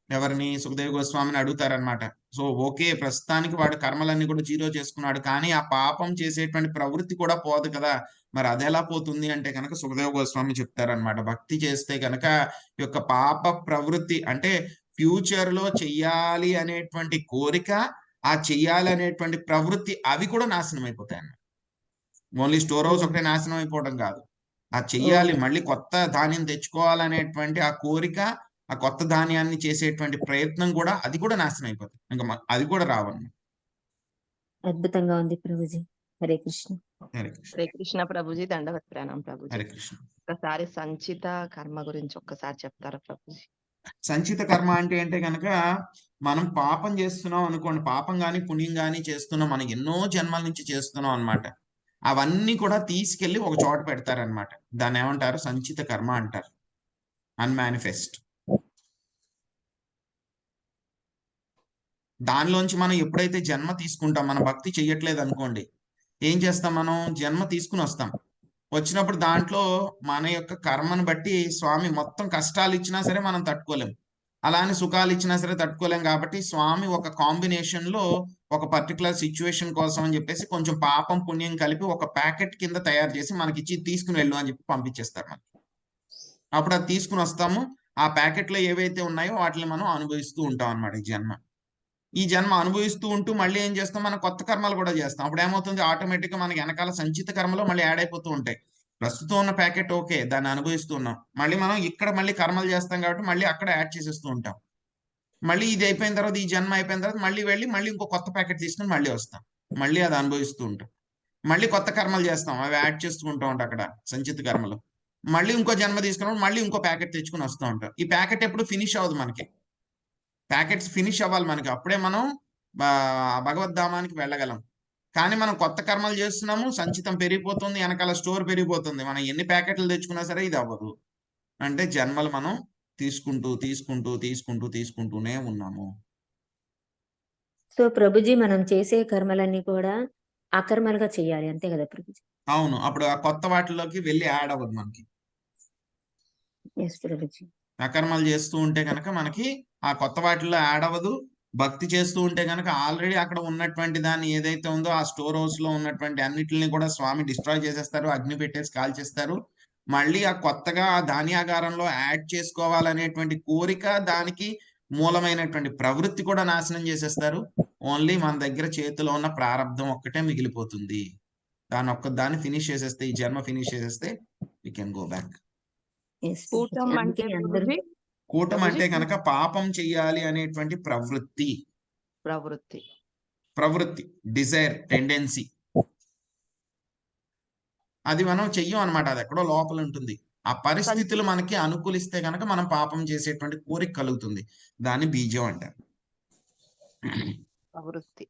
ఎవరిని? సుఖదేవ్ గోస్వామిని అడుగుతారనమాట. సో ఓకే, ప్రస్తుతానికి వాడు కర్మలన్నీ కూడా జీరో చేసుకున్నాడు, కానీ ఆ పాపం చేసేటువంటి ప్రవృత్తి కూడా పోదు కదా, మరి అదెలా పోతుంది అంటే కనుక సుఖదేవ్ గోస్వామి చెప్తారనమాట, భక్తి చేస్తే కనుక ఈ యొక్క పాప ప్రవృత్తి అంటే ఫ్యూచర్ లో చెయ్యాలి అనేటువంటి కోరిక, ఆ చెయ్యాలి అనేటువంటి ప్రవృత్తి అవి కూడా నాశనం అయిపోతాయి అన్నమాట. ఓన్లీ స్టోర్ హౌస్ ఒకటే నాశనం అయిపోవడం కాదు, ఆ చెయ్యాలి మళ్ళీ కొత్త ధాన్యం తెచ్చుకోవాలనేటువంటి ఆ కోరిక, ఆ కొత్త ధాన్యాన్ని చేసేటువంటి ప్రయత్నం కూడా అది కూడా నాశనం అయిపోతుంది. ఇంకా అది కూడా రావన్నమాట. అద్భుతంగా ఉంది ప్రభుజీ. హరే కృష్ణ. హరే కృష్ణ. హరే కృష్ణ ప్రభుజీ. దండవత్ ప్రణాం ప్రభుజీ. హరే కృష్ణ. ఒక్కసారి సంచిత కర్మ గురించి ఒక్కసారి చెప్తారా ప్రభుజీ? సంచిత కర్మ అంటే కనుక మనం పాపం చేస్తున్నాం అనుకోండి, పాపం గాని పుణ్యం గాని చేస్తున్నాం, మనం ఎన్నో జన్మల నుంచి చేస్తున్నాం అన్నమాట. అవన్నీ కూడా తీసుకెళ్లి ఒక చోట పెడతారనమాట. దాన్ని ఏమంటారు? సంచిత కర్మ అంటారు, అన్మానిఫెస్ట్. దానిలోంచి మనం ఎప్పుడైతే జన్మ తీసుకుంటాం, మన భక్తి చెయ్యట్లేదు అనుకోండి, ఏం చేస్తాం? మనం జన్మ తీసుకుని వస్తాం. వచ్చినప్పుడు దాంట్లో మన యొక్క కర్మను బట్టి స్వామి మొత్తం కష్టాలు ఇచ్చినా సరే మనం తట్టుకోలేం, అలానే సుఖాలు ఇచ్చినా సరే తట్టుకోలేం. కాబట్టి స్వామి ఒక కాంబినేషన్ లో ఒక పర్టికులర్ సిచ్యువేషన్ కోసం అని చెప్పేసి కొంచెం పాపం పుణ్యం కలిపి ఒక ప్యాకెట్ కింద తయారు చేసి మనకి ఇచ్చి తీసుకుని వెళ్ళు అని చెప్పి పంపించేస్తారు మనకి. అప్పుడు అది తీసుకుని వస్తాము, ఆ ప్యాకెట్ లో ఏవైతే ఉన్నాయో వాటిని మనం అనుభవిస్తూ ఉంటాం అన్నమాట. ఈ జన్మ అనుభవిస్తూ ఉంటూ మళ్ళీ ఏం చేస్తాం? మనం కొత్త కర్మలు కూడా చేస్తాం. అప్పుడు ఏమవుతుంది? ఆటోమేటిక్ గా మనకి వెనకాల సంచిత కర్మలో మళ్ళీ యాడ్ అయిపోతూ ఉంటాయి. ప్రస్తుతం ఉన్న ప్యాకెట్ ఓకే, దాన్ని అనుభవిస్తూ ఉన్నాం, మళ్ళీ మనం ఇక్కడ మళ్ళీ కర్మలు చేస్తాం కాబట్టి మళ్ళీ అక్కడ యాడ్ చేసేస్తూ ఉంటాం. మళ్ళీ ఇది అయిపోయిన తర్వాత, ఈ జన్మ అయిపోయిన తర్వాత మళ్ళీ వెళ్ళి మళ్ళీ ఇంకో కొత్త ప్యాకెట్ తీసుకుని మళ్ళీ వస్తాం, మళ్ళీ అది అనుభవిస్తూ ఉంటాం. మళ్ళీ కొత్త కర్మలు చేస్తాం, అవి యాడ్ చేస్తూ ఉంటాం అక్కడ సంచిత కర్మలు. మళ్ళీ ఇంకో జన్మ తీసుకున్నప్పుడు మళ్ళీ ఇంకో ప్యాకెట్ తెచ్చుకుని వస్తూ ఉంటాం. ఈ ప్యాకెట్ ఎప్పుడు ఫినిష్ అవ్వదు మనకి, ప్యాకెట్స్ ఫినిష్ అవ్వాలి మనకి, అప్పుడే మనం భగవద్ధామానికి వెళ్ళగలం. కానీ మనం కొత్త కర్మలు చేస్తున్నాము, సంచితం పెరిగిపోతుంది, వెనకాల స్టోర్ పెరిగిపోతుంది, మనం ఎన్ని ప్యాకెట్లు తెచ్చుకున్నా సరే ఇది అవ్వదు. అంటే జన్మలు మనం తీసుకుంటూనే ఉన్నాము. సో ప్రభుజీ మనం చేసే కర్మలన్నీ కూడా అకర్మలుగా చేయాలి, అంతే కదా ప్రభుజీ? అవును, అప్పుడు ఆ కొత్త వాటిలోకి వెళ్ళి యాడ్ అవ్వదు మనకి. అకర్మలు చేస్తూ ఉంటే కనుక మనకి ఆ కొత్త వాటిల్లో యాడ్ అవ్వదు. భక్తి చేస్తూ ఉంటే కనుక ఆల్రెడీ అక్కడ ఉన్నటువంటి దాన్ని ఏదైతే ఉందో ఆ స్టోర్ హౌస్ లో ఉన్నటువంటి అన్నిటిని కూడా స్వామి డిస్ట్రాయ్ చేసేస్తారు, అగ్ని పెట్టేసి కాల్చేస్తారు. మళ్ళీ ఆ కొత్తగా ఆ ధాన్యాగారంలో యాడ్ చేసుకోవాలనేటువంటి కోరిక, దానికి మూలమైనటువంటి ప్రవృత్తి కూడా నాశనం చేసేస్తారు. ఓన్లీ మన దగ్గర చేతిలో ఉన్న ప్రారంధం ఒక్కటే మిగిలిపోతుంది. దాన్ని ఫినిష్ చేసేస్తే, ఈ జన్మ ఫినిష్ చేసేస్తే వి కెన్ గో బ్యాక్. కూటం అంటే కనుక పాపం చెయ్యాలి అనేటువంటి ప్రవృత్తి, డిజైర్, టెండెన్సీ, అది మనం చెయ్యం అనమాట. అది ఎక్కడో లోపల ఉంటుంది. ఆ పరిస్థితులు మనకి అనుకూలిస్తే కనుక మనం పాపం చేసేటువంటి కోరిక కలుగుతుంది. దాన్ని బీజం అంటారు. ప్రవృత్తి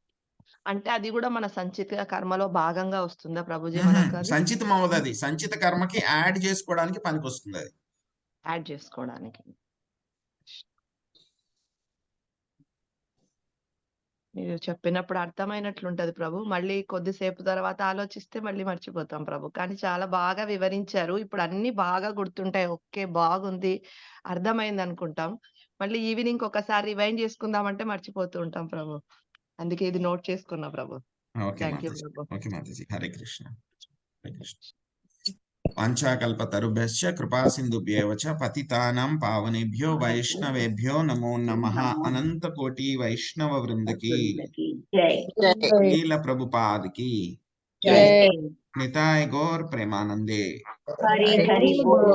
అంటే అది కూడా మన సంచిత కర్మలో భాగంగా వస్తుందా ప్రభుజీ? సంచితం అవ్వదు, అది సంచిత కర్మకి యాడ్ చేసుకోవడానికి పనికి వస్తుంది, అది యాడ్ చేసుకోవడానికి. మీరు చెప్పినప్పుడు అర్థమైనట్లుంటది ప్రభు. మళ్ళీ కొద్దిసేపు తర్వాత ఆలోచిస్తే మళ్ళీ మర్చిపోతాం ప్రభు. కానీ చాలా బాగా వివరించారు. ఇప్పుడు అన్నీ బాగా గుర్తుంటాయి. ఓకే. బాగుంది. అర్థమైందనుకుంటాం. మళ్ళీ ఈవినింగ్ ఒకసారి రివైండ్ చేసుకుందామంటే మర్చిపోతూ ఉంటాం ప్రభు. అందుకే ఇది నోట్ చేసుకున్నా ప్రభు. ఓకే థాంక్ యూ మాతాజీ. ప్రభు. ఓకే మాతాజీ. హరే కృష్ణ. హరే కృష్ణ. వాంఛాకల్పతరుభ్యశ్చ కృపా సింధుభ్యేవ చ పతితానాం పావనేభ్యో వైష్ణవేభ్యో నమో నమః. అనంత కోటి వైష్ణవ వృందకి జై శ్రీల ప్రభుపాదకి జై నితాయ్ గౌర్ ప్రేమానందే. హరి హరి హరి బోల్.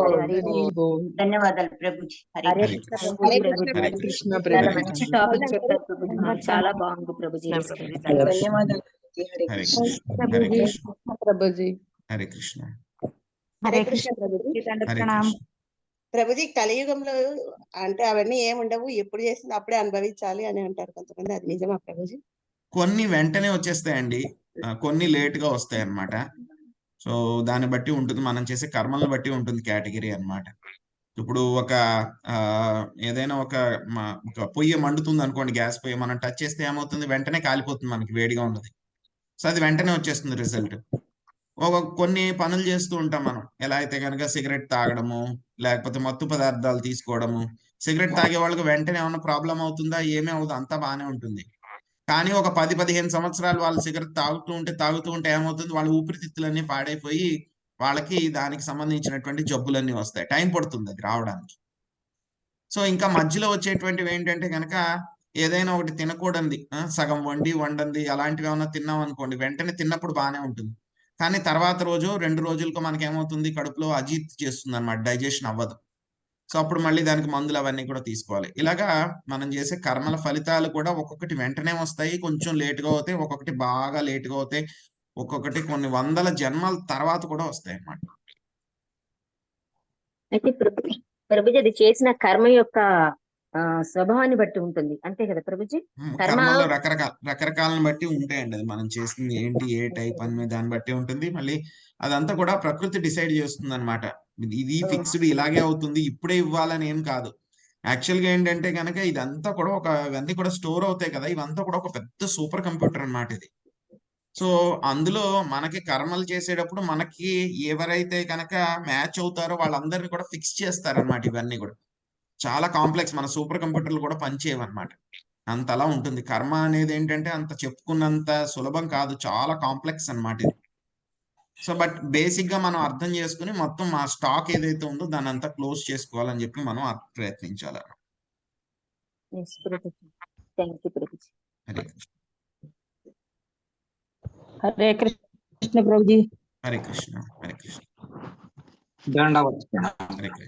బోల్. బోల్. ధన్యవాదాలు ప్రభుజీ. హరి హరే హరే కృష్ణ కృష్ణ. ప్రభుజీ. హరే ప్రభుజీ కృష్ణ. చాలా హరే మంచి కృష్ణ. టాపిక్ చెప్పారు ప్రభుజీ. మాకు చాలా బాగుంది ప్రభుజీ. కృష్ణ ప్రభుజీ. హరే కృష్ణ. ధన్యవాదాలు ప్రభుజీ. హరే హరే కృష్ణ. కృష్ణ. హరే కృష్ణ. ప్రభుజీ హరే కృష్ణ. హరే కృష్ణ ప్రభుజీ. హరే కృష్ణ. ప్రభుజీ కలియుగంలో అంటే అవన్నీ ఏముండవు, ఎప్పుడు చేసింది అప్పుడే అనుభవించాలి అని అంటారు కొంతమంది. అది నిజమా ప్రభుజీ? కొన్ని వెంటనే వచ్చేస్తాయండి, కొన్ని లేట్గా వస్తాయి అన్నమాట. సో దాన్ని బట్టి ఉంటుంది, మనం చేసే కర్మలను బట్టి ఉంటుంది కేటగిరీ అన్నమాట. ఇప్పుడు ఒక ఏదైనా ఒక పొయ్యి మండుతుంది అనుకోండి, గ్యాస్ పొయ్యి మనం టచ్ చేస్తే ఏమవుతుంది, వెంటనే కాలిపోతుంది, మనకి వేడిగా ఉన్నది. సో అది వెంటనే వచ్చేస్తుంది రిజల్ట్. కొన్ని పనులు చేస్తూ ఉంటాం మనం, ఎలా అయితే కనుక సిగరెట్ తాగడము, లేకపోతే మత్తు పదార్థాలు తీసుకోవడము. సిగరెట్ తాగే వాళ్ళకి వెంటనే ఏమైనా ప్రాబ్లం అవుతుందా? ఏమీ అవుతుంది, అంతా బాగానే ఉంటుంది. కానీ ఒక 10-15 సంవత్సరాలు వాళ్ళు సిగరెట్ తాగుతూ ఉంటే ఏమవుతుంది, వాళ్ళ ఊపిరితిత్తులన్నీ పాడైపోయి వాళ్ళకి దానికి సంబంధించినటువంటి జబ్బులన్నీ వస్తాయి. టైం పడుతుంది అది రావడానికి. సో ఇంకా మధ్యలో వచ్చేటువంటివి ఏంటంటే కనుక ఏదైనా ఒకటి తినకూడదు, సగం వండంది అలాంటివి ఏమైనా తిన్నాం అనుకోండి, వెంటనే తిన్నప్పుడు బాగానే ఉంటుంది. కానీ తర్వాత రోజు 2 రోజులకు మనకేమవుతుంది, కడుపులో అజీర్తి చేస్తుంది అన్నమాట, డైజెషన్ అవ్వదు. సో అప్పుడు మళ్ళీ దానికి మందులు అవన్నీ కూడా తీసుకోవాలి. ఇలాగా మనం చేసే కర్మల ఫలితాలు కూడా ఒక్కొక్కటి వెంటనే వస్తాయి, కొంచెం లేటుగా అవుతాయి, ఒక్కొక్కటి బాగా లేటుగా అవుతాయి, ఒక్కొక్కటి కొన్ని వందల జన్మల తర్వాత కూడా వస్తాయి అన్నమాట. అయితే ప్రభుజీ అది చేసిన కర్మ యొక్క స్వభావాన్ని బట్టి ఉంటుంది, అంతే కదా ప్రభుజీ? కర్మల్లో రకరకాలను బట్టి ఉంటాయండి. అది మనం చేసింది ఏంటి, ఏ టైప్ అని దాన్ని బట్టి ఉంటుంది. మళ్ళీ అదంతా కూడా ప్రకృతి డిసైడ్ చేస్తుంది అనమాట. ఇది ఫిక్స్డ్ ఇలాగే అవుతుంది, ఇప్పుడే ఇవ్వాలని ఏం కాదు. యాక్చువల్ గా ఏంటంటే కనుక ఇదంతా కూడా ఇవన్నీ కూడా స్టోర్ అవుతాయి కదా, ఇవంతా కూడా ఒక పెద్ద సూపర్ కంప్యూటర్ అన్నమాట ఇది. సో అందులో మనకి కర్మలు చేసేటప్పుడు మనకి ఎవరైతే కనుక మ్యాచ్ అవుతారో వాళ్ళందరినీ కూడా ఫిక్స్ చేస్తారనమాట. ఇవన్నీ కూడా చాలా కాంప్లెక్స్, మన సూపర్ కంప్యూటర్లు కూడా పనిచేయవన్నమాట. అంతలా ఉంటుంది. కర్మ అనేది ఏంటంటే అంత చెప్పుకున్నంత సులభం కాదు, చాలా కాంప్లెక్స్ అన్నమాట ఇది. సో బట్ బేసిక్ గా మనం అర్థం చేసుకుని మొత్తం ఆ స్టాక్ ఏదైతే ఉందో దాన్ని అంతా క్లోజ్ చేసుకోవాలని చెప్పి మనం ప్రయత్నించాలి. హరే కృష్ణ ప్రభుజీ. హరే కృష్ణ. హరే కృష్ణ. దండవత్ హరే కృష్ణ.